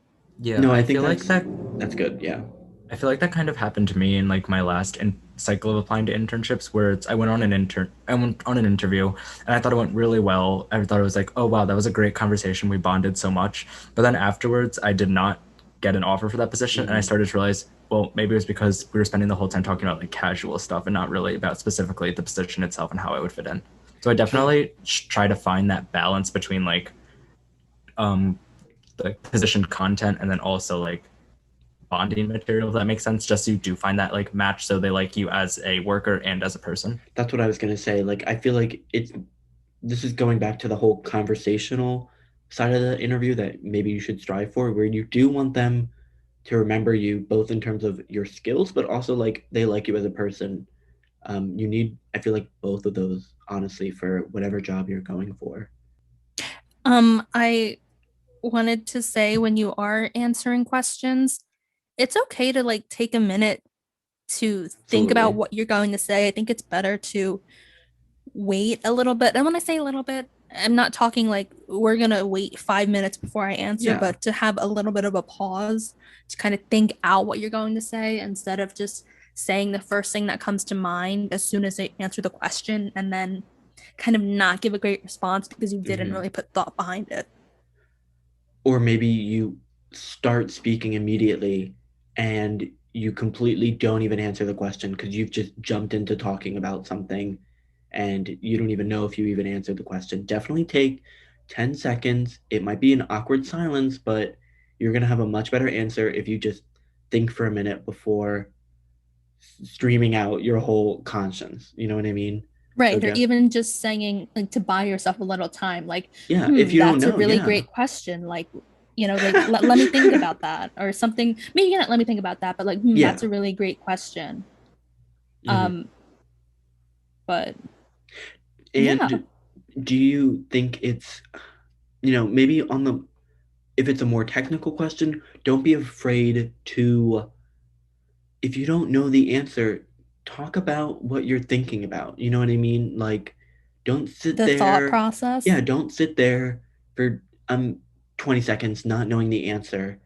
Yeah, No, I I think feel like that that's good. Yeah. I feel like that kind of happened to me in like my last cycle of applying to internships, where I went on an interview, and I thought it went really well. I thought it was like, oh wow, that was a great conversation. We bonded so much. But then afterwards, I did not get an offer for that position, and I Mm-hmm. started to realize, well, maybe it was because we were spending the whole time talking about like casual stuff and not really about specifically the position itself and how I would fit in. So I I definitely try to find that balance between like um the position content and then also like bonding material, if that makes sense, just so you do find that like match, so they like you as a worker and as a person. That's what I was gonna say. Like, I feel like this is going back to the whole conversational side of the interview that maybe you should strive for, where you do want them to remember you both in terms of your skills, but also like they like you as a person. You need, I feel like, both of those, honestly, for whatever job you're going for. I wanted to say when you are answering questions, it's okay to like take a minute to think about Absolutely. what you're going to say. I think it's better to wait a little bit. And when I say a little bit, I'm not talking like we're gonna wait 5 minutes before I answer, Yeah. but to have a little bit of a pause to kind of think out what you're going to say instead of just saying the first thing that comes to mind as soon as they answer the question and then kind of not give a great response because you didn't Hmm. really put thought behind it. Or maybe you start speaking immediately and you completely don't even answer the question because you've just jumped into talking about something and you don't even know if you even answered the question. Definitely take 10 seconds. It might be an awkward silence, but you're going to have a much better answer if you just think for a minute before streaming out your whole conscience. You know what I mean? So, Right. Or even just saying like to buy yourself a little time, like, yeah, if you don't that's a know, really yeah. great question. Like, like let me think about that or something. Maybe not let me think about that, but like, Yeah. that's a really great question. Mhm. Um, but yeah, And do you think it's, maybe on the, if it's a more technical question, don't be afraid to, if you don't know the answer, talk about what you're thinking about. You know what I mean? Like, don't sit the thought there. process. Yeah, don't sit there for 20 seconds not knowing the answer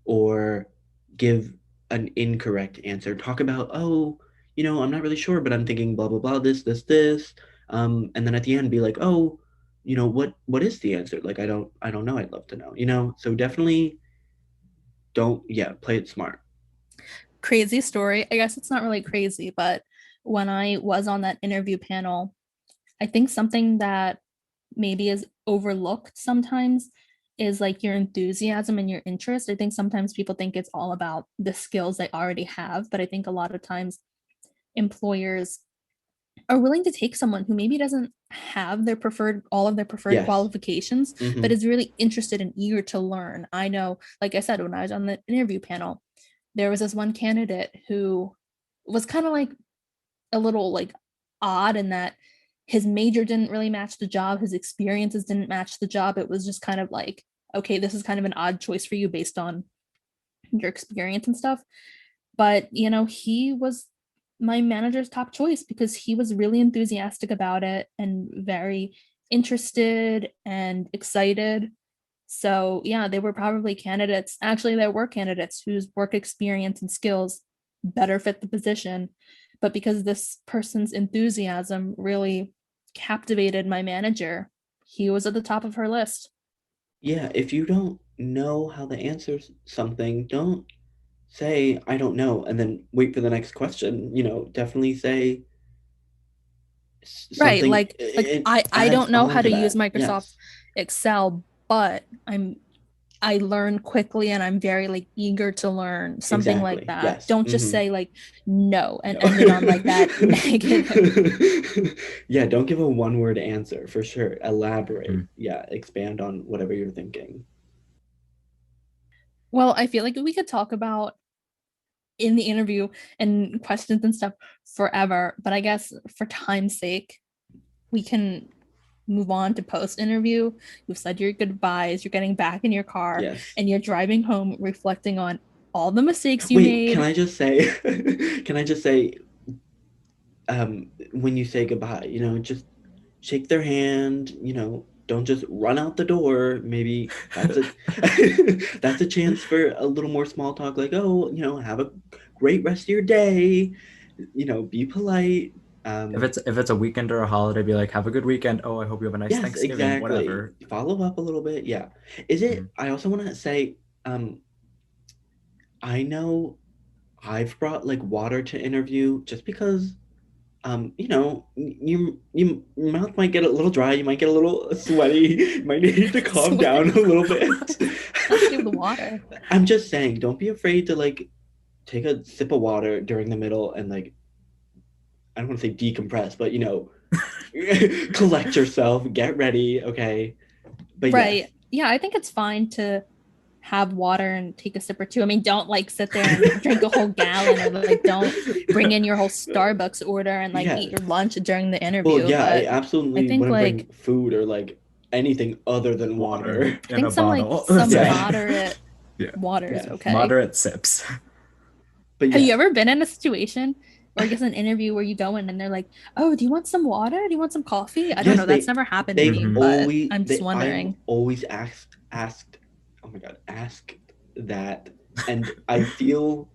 or give an incorrect answer. Talk about, oh, I'm not really sure, but I'm thinking blah blah blah, this. And then at the end be like, oh, what is the answer? Like I don't know. I'd love to know. So definitely don't, yeah, play it smart. Crazy story. I guess it's not really crazy, but when I was on that interview panel, I think something that maybe is overlooked sometimes is like your enthusiasm and your interest. I think sometimes people think it's all about the skills they already have, but I think a lot of times employers are willing to take someone who maybe doesn't have all of their preferred Yes. qualifications, but Mm-hmm. is really interested and eager to learn. I know, like I said, when I was on the interview panel, there was this one candidate who was kind of like a little like odd in that his major didn't really match the job, his experiences didn't match the job. It was just kind of like, okay, this is kind of an odd choice for you based on your experience and stuff. But, he was my manager's top choice because he was really enthusiastic about it and very interested and excited. So, yeah, they were probably candidates. Actually, there were candidates whose work experience and skills better fit the position. But because this person's enthusiasm really captivated my manager, he was at the top of her list. Yeah, if you don't know how to answer something, don't say I don't know and then wait for the next question. Definitely say Right. something, Like it I adds don't know on how to to use that. Microsoft Yes. Excel, but I learn quickly and I'm very like eager to learn, something like Exactly. that. Yes. Don't just Mm-hmm. say like no and No. end it on like that negative. Yeah, don't give a one-word answer for sure. Elaborate. Mm. Yeah, expand on whatever you're thinking. Well, I feel like we could talk about in the interview and questions and stuff forever, but I guess for time's sake, we can move on to post interview. You've said your goodbyes, you're getting back in your car, Yes. and you're driving home reflecting on all the mistakes you Wait, can made. I just say, can I just say, when you say goodbye, just shake their hand, don't just run out the door. Maybe that's a that's a chance for a little more small talk, like, oh, have a great rest of your day, be polite. Um, If it's a weekend or a holiday, be like, have a good weekend. Oh, I hope you have a nice yes, Thanksgiving, exactly. whatever. Follow up a little bit. Yeah. Is it, Mm. I also want to say, um, I know I've brought like water to interview just because your mouth might get a little dry, you might get a little sweaty, you might need to calm down a Sweaty. little bit. the water. I'm just saying, don't be afraid to like take a sip of water during the middle and like I don't want to say decompress, but collect yourself, get ready, okay? But yes. Right. Yeah, I think it's fine to have water and take a sip or two. I mean, don't like sit there and drink a whole gallon, or like don't bring in your whole Starbucks order and like eat Yes. your lunch during the Well, interview. yeah, I But I absolutely think wouldn't bring like food or like anything other than water. I in think a some like bottle. some Yeah. moderate Yeah. water is Yes. okay. Moderate sips. But Have you yeah, ever been in a situation or I guess an interview where you go in and they're like, "Oh, do you want some water? Do you want some coffee?" I don't yes, know. That's never happened to they've me, Mhm. but always I'm just I've wondering. always asked oh my god, asked that, and I feel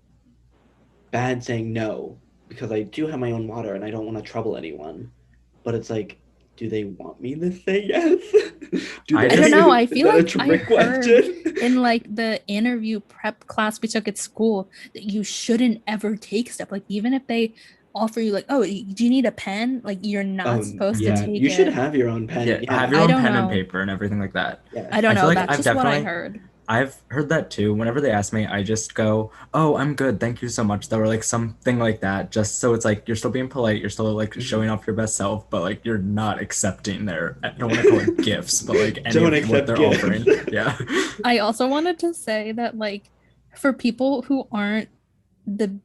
bad saying no because I do have my own water and I don't want to trouble anyone. But it's like, do they want me to say yes? Do I I they? don't just know. I Is feel that a like I trick heard question? in like the interview prep class we took at school that you shouldn't ever take stuff. Like even if they offer you like, "Oh, do you need a pen?" Like you're not supposed to Yeah, Mhm. take you should it. have your own pen. Yeah, have your I Yeah, own don't pen and know. paper and everything like that. yes. I don't I feel know. like That's just what I heard. I've heard that too. Whenever they ask me, I just go, "Oh, I'm good. Thank you so much." Or like something like that. Just so it's like you're still being polite, you're still like showing Mhm. off your best self, but like you're not accepting their I don't want to call it gifts, but like any Don't of what accept they're gifts. offering. Yeah. I also wanted to say that like for people who aren't the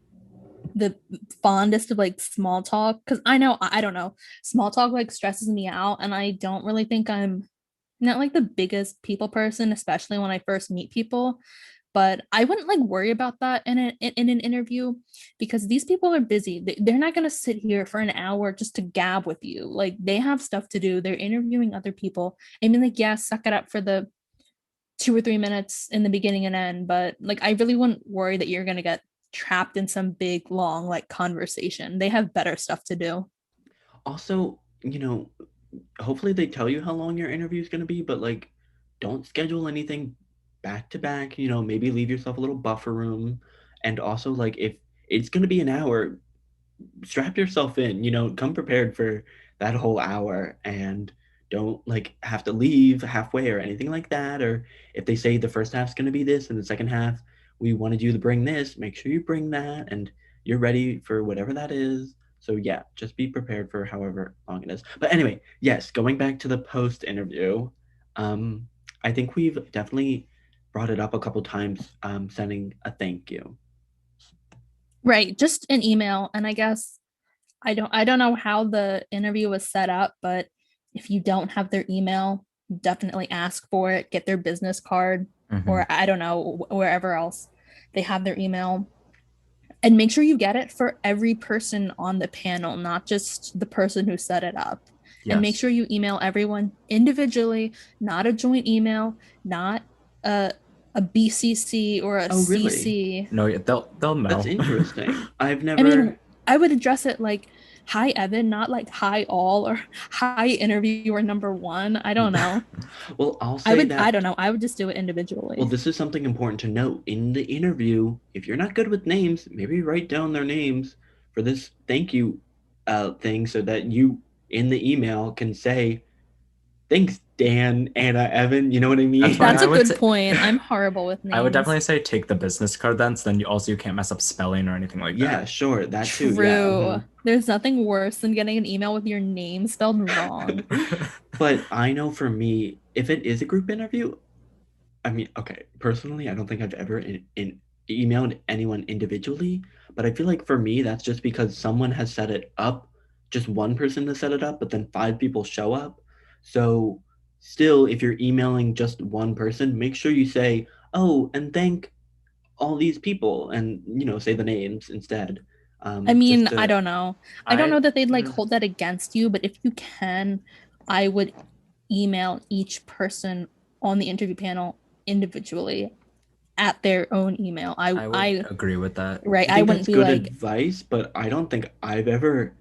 the fondest of like small talk, because I know I don't know, small talk like stresses me out, and I don't really think I'm not like the biggest people person, especially when I first meet people. But I wouldn't like worry about that in an interview because these people are busy. They're not gonna sit here for an hour just to gab with you. Like they have stuff to do. They're interviewing other people. I mean, like, yeah, suck it up for the 2 or 3 minutes in the beginning and end, but like I really wouldn't worry that you're gonna get trapped in some big long like conversation. They have better stuff to do. Also, hopefully they tell you how long your interview is going to be, but like, don't schedule anything back to back. Maybe leave yourself a little buffer room. And also, like, if it's going to be an hour, strap yourself in, come prepared for that whole hour and don't like have to leave halfway or anything like that. Or if they say the first half's going to be this and the second half, we wanted you to bring this, make sure you bring that and you're ready for whatever that is. So yeah, just be prepared for however long it is. But anyway, yes, going back to the post interview, um, I think we've definitely brought it up a couple times, sending a thank you. Right, just an email. And I guess I don't know how the interview was set up, but if you don't have their email, definitely ask for it, get their business card, Hmm. or I don't know, wherever else they have their email. And make sure you get it for every person on the panel, not just the person who set it up. And make Yes. sure you email everyone individually, not a joint email, not a BCC or a Oh, really? CC. No, yeah, they'll That's know. interesting. I've I mean, never. I would address it like, "Hi, Evan," not like "Hi, all" or "Hi, interviewer number one." I don't know. Well, I'll say I that. don't know. I would just do it Well, individually. this is something important to note in the interview. If you're not good with names, maybe write down their names for this thank you thing so that you in the email can say, thanks, Dan, Anna, Evan. You know what I That's mean? why That's I a would good say point. I'm horrible with I would names. definitely say take the business card then, so then you can't mess up spelling or anything like Yeah, that. sure. That too. Yeah. True. There's nothing worse than getting an email with your name spelled wrong. But I know for me, if it is a group interview, I mean, okay, personally, I don't think I've ever emailed anyone individually, but I feel like for me, that's just because someone has set it up, just one person has set it up, but then five people show up. So, still, if you're emailing just one person, make sure you say, oh, and thank all these people, and, say the names instead. I Just mean, I to, don't know. I don't I know that they'd like yeah. hold that against you, but if you can, I would email each person on the interview panel individually at their own email. I would agree with that. Right, I I think wouldn't that's be good like, advice, but I don't think I've ever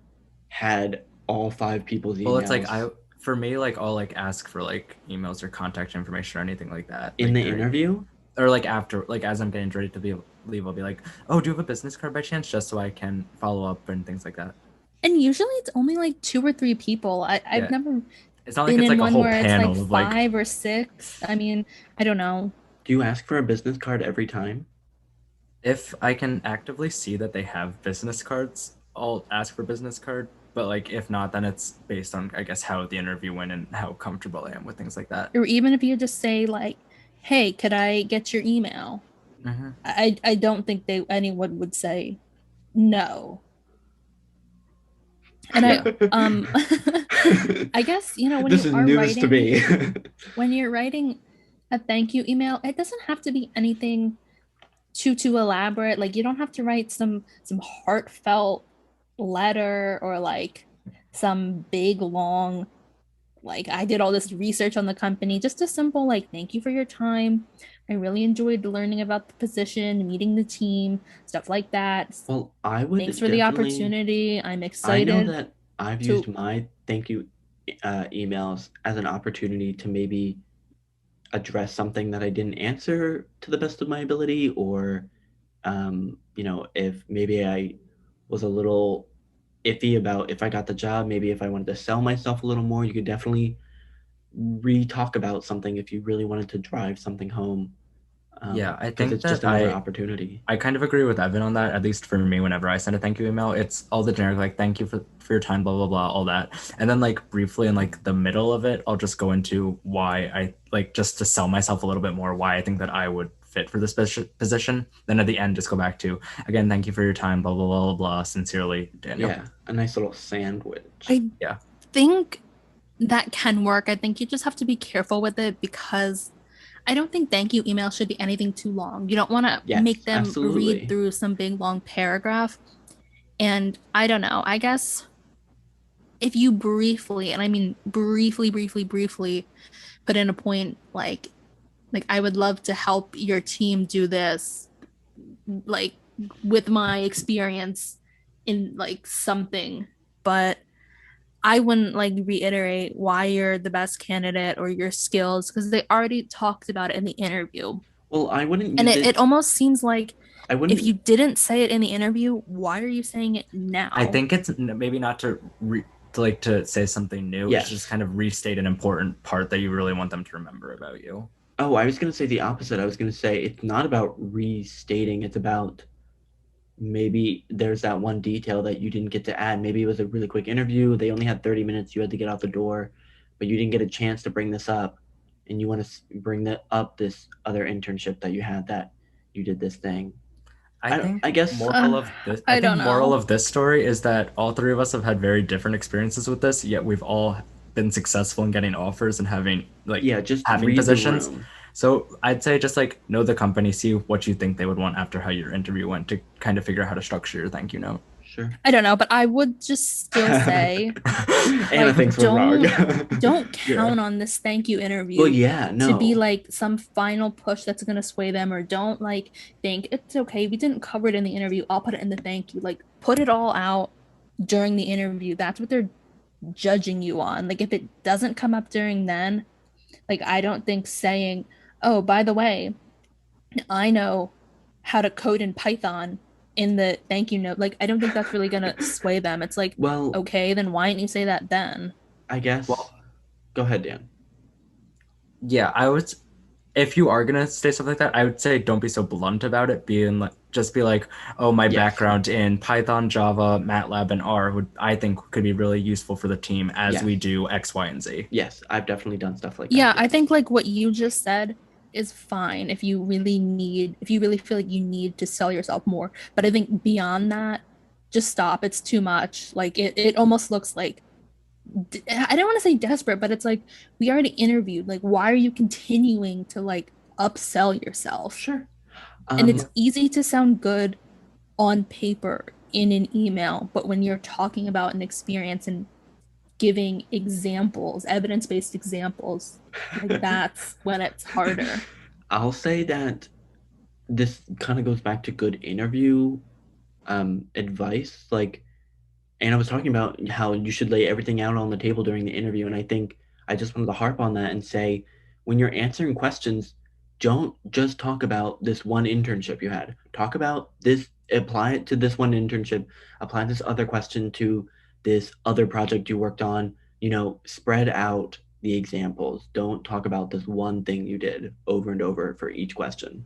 had all five people's Well, it's like emails for me, like I'll like ask for like emails or contact information or anything like that, in like the during interview. or like after, like as I'm getting ready to leave, I'll be like, "Oh, do you have a business card by chance?" Just so I can follow up and things like that. and usually it's only like 2 or 3 people. I've Yeah, never it's not like been it's in like a one whole where it's like panel of like, 5 or 6. I mean, I don't know. Do you ask for a business card every time? If I can actively see that they have business cards, I'll ask for business card. But like if not, then it's based on I guess how the interview went and how comfortable I am with things like that. Or even if you just say like, "Hey, could I get your email?" Mm-hmm. I don't think anyone would say no. And I Yeah. I guess, when This you is are news to writing me. when you're writing a thank you email, it doesn't have to be anything too elaborate. Like you don't have to write some heartfelt letter or like some big long like I did all this research on the company. Just a simple like thank you for your time. I really enjoyed learning about the position, meeting the team, stuff like that. Well, I Thanks would for the definitely. opportunity. I'm I know excited that I've used to my thank you emails as an opportunity to maybe address something that I didn't answer to the best of my ability, or if maybe I was a little iffy about if I got the job, maybe if I wanted to sell myself a little more, you could definitely re-talk about something if you really wanted to drive something home, Yeah, I because think it's just that another I opportunity. I kind of agree with Evan on that. At least for me, whenever I send a thank you email, it's all the generic like thank you for your time, blah blah blah, all that. And then like briefly in like the middle of it, I'll just go into why I like just to sell myself a little bit more, why I think that I would fit for this position. Then at the end, just go back to again, thank you for your time, blah blah blah blah, blah. Sincerely, Daniel. Yeah, a nice little sandwich. I Yeah. think that can work. I think you just have to be careful with it because I don't think thank you email should be anything too long. You don't want to make Yes, them read absolutely. through some big long paragraph. And I don't know, I guess if you briefly, and I mean briefly put in a point like I would love to help your team do this, like with my experience in like something, but I wouldn't like reiterate why you're the best candidate or your skills because they already talked about it in the interview. Well, I wouldn't And use it it. almost seems like I if you wouldn't. didn't say it in the interview, why are you saying it I now? think it's maybe not to like to say something new. It's just Yes. kind of restate an important part that you really want them to remember about you. Oh, I was going to say the opposite. I was going to say it's not about restating, it's about maybe there's that one detail that you didn't get to add. Maybe it was a really quick interview. They only had 30 minutes. You had to get out the door, but you didn't get a chance to bring this up. And you want to bring up this other internship that you had that you did this thing. I I, think I guess, moral of this I I think don't moral know. of this story is that all three of us have had very different experiences with this, yet we've all been successful in getting offers and yeah, just having read the positions. room. So I'd say just like know the company, see what you think they would want after how your interview went to kind of figure out how to structure your thank you note. Sure. I don't know, but I would just still say Anna like thinks we're wrong. don't Yeah. count on this thank you Well, interview yeah, to be no. like some final push that's going to sway them, or don't like think it's okay, we didn't cover it in the interview, I'll put it in the thank you. Like put it all out during the interview. That's what they're judging you on. Like if it doesn't come up during then, like I don't think saying, "Oh, by the way, I know how to code in Python" in the thank you note, like I don't think that's really gonna sway them. It's like, Well, okay, then why didn't you say that then? I guess. Well, Go ahead, Dan. yeah, I would if you are gonna say something like that, I would say don't be so blunt about it. Being like, just be like, "Oh, my Yes. background in Python, Java, MATLAB, and R would I think could be really useful for the team as we Yes. do X, Y, and Z." Yes. I've definitely done stuff like that Yeah, too. I think like what you just said is fine if you really feel like you need to sell yourself more. But I think beyond that, just stop. It's too much. Like it almost looks like I don't want to say desperate, but it's like we already interviewed. Like, why are you continuing to like upsell yourself? Sure. And it's Yeah. easy to sound good on paper in an email, but when you're talking about an experience and giving examples, evidence-based examples, like that's when it's harder. I'll say that this kind of goes back to good interview advice. Like, Anna was talking about how you should lay everything out on the table during the interview. And I think I just wanted to harp on that and say when you're answering questions, don't just talk about this one internship you had. Talk about this, apply it to this one internship, apply this other question to this other project you worked on, spread out the examples. Don't talk about this one thing you did over and over for each question.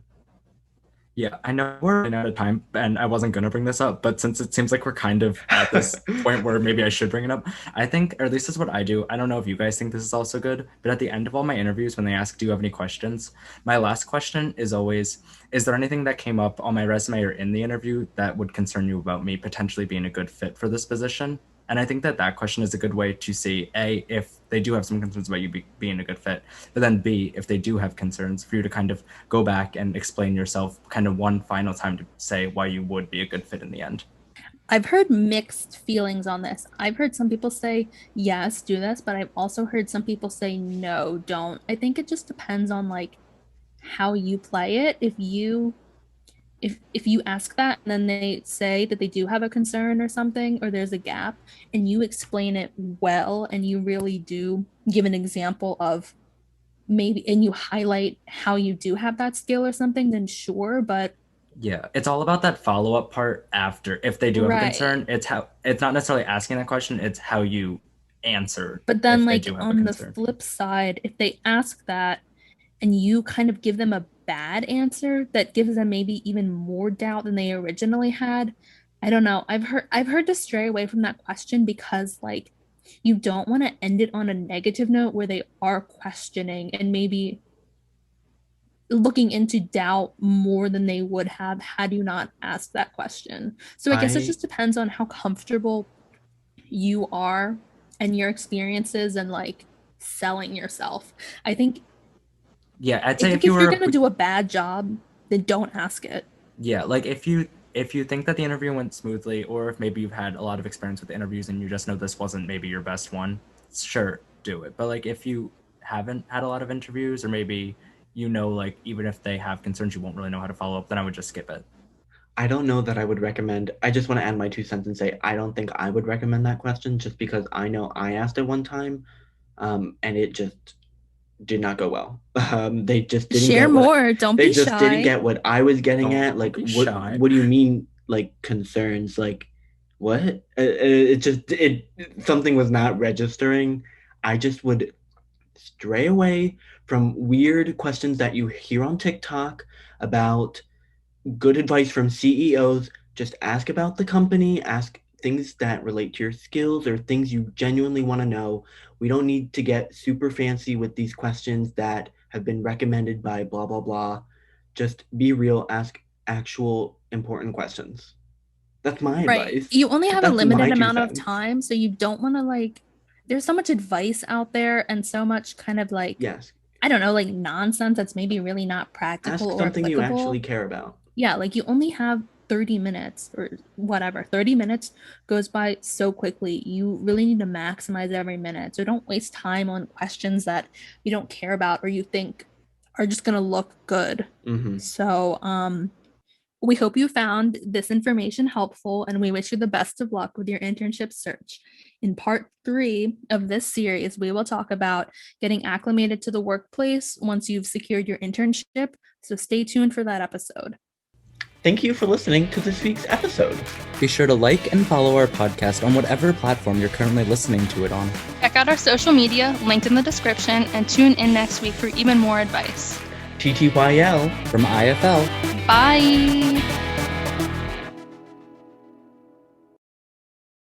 Yeah, I know we're running out of time, and I wasn't going to bring this up, but since it seems like we're kind of at this point where maybe I should bring it up, I think, or at least this is what I do. I don't know if you guys think this is also good, but at the end of all my interviews, when they ask, do you have any questions? My last question is always, is there anything that came up on my resume or in the interview that would concern you about me potentially being a good fit for this position? And I think that that question is a good way to see, A, if they do have some concerns about you being a good fit, but then B, if they do have concerns, for you to kind of go back and explain yourself kind of one final time to say why you would be a good fit in the end. I've heard mixed feelings on this. I've heard some people say, yes, do this, but I've also heard some people say, no, don't. I think it just depends on like how you play it. If you ask that and then they say that they do have a concern or something, or there's a gap, and you explain it well and you really do give an example of maybe, and you highlight how you do have that skill or something, then sure. But Yeah, it's all about that follow-up part after. If they do have a right. concern, it's not necessarily asking that question, it's how you answer But then if they like do have a on the concern. flip side, if they ask that and you kind of give them a bad answer that gives them maybe even more doubt than they originally had, I don't know. I've heard to stray away from that question because like you don't want to end it on a negative note where they are questioning and maybe looking into doubt more than they would have had you not asked that question. So I guess it just depends on how comfortable you are and your experiences and like selling yourself. I think Yeah, I'd I say think if you if you're were, gonna do a bad job, then don't ask it. yeah, like if you think that the interview went smoothly, or if maybe you've had a lot of experience with the interviews and you just know this wasn't maybe your best one, sure, do it. But like if you haven't had a lot of interviews, or maybe like even if they have concerns, you won't really know how to follow up, then I would just skip it. I don't know that I would recommend. I just want to add my 2 cents and say I don't think I would recommend that question just because I know I asked it one time, and it just did not go well. They just didn't Share get more. Don't they be just didn't shy. get what I was getting Don't at. Like, be what shy. what do you mean, like concerns? Like, what? It just something was not registering. I just would stray away from weird questions that you hear on TikTok about good advice from CEOs. Just ask about the company, ask things that relate to your skills or things you genuinely want to know. We don't need to get super fancy with these questions that have been recommended by blah, blah, blah. Just be real, ask actual important questions. That's my Right. advice. You only have a That's my limited two amount of cents. time, so you don't want to like there's so much advice out there and so much kind of like Yes. I don't know, like nonsense that's maybe really not Ask practical or something you actually applicable. care about. Yeah, like you only have 30 minutes or whatever. 30 minutes goes by so quickly. You really need to maximize every minute. So don't waste time on questions that you don't care about or you think are just going to look good. Mm-hmm. So, we hope you found this information helpful and we wish you the best of luck with your internship search. In part 3 of this series, we will talk about getting acclimated to the workplace once you've secured your internship. So stay tuned for that episode. Thank you for listening to this week's episode. Be sure to like and follow our podcast on whatever platform you're currently listening to it on. Check out our social media linked in the description and tune in next week for even more advice. TTYL. From IFL. Bye!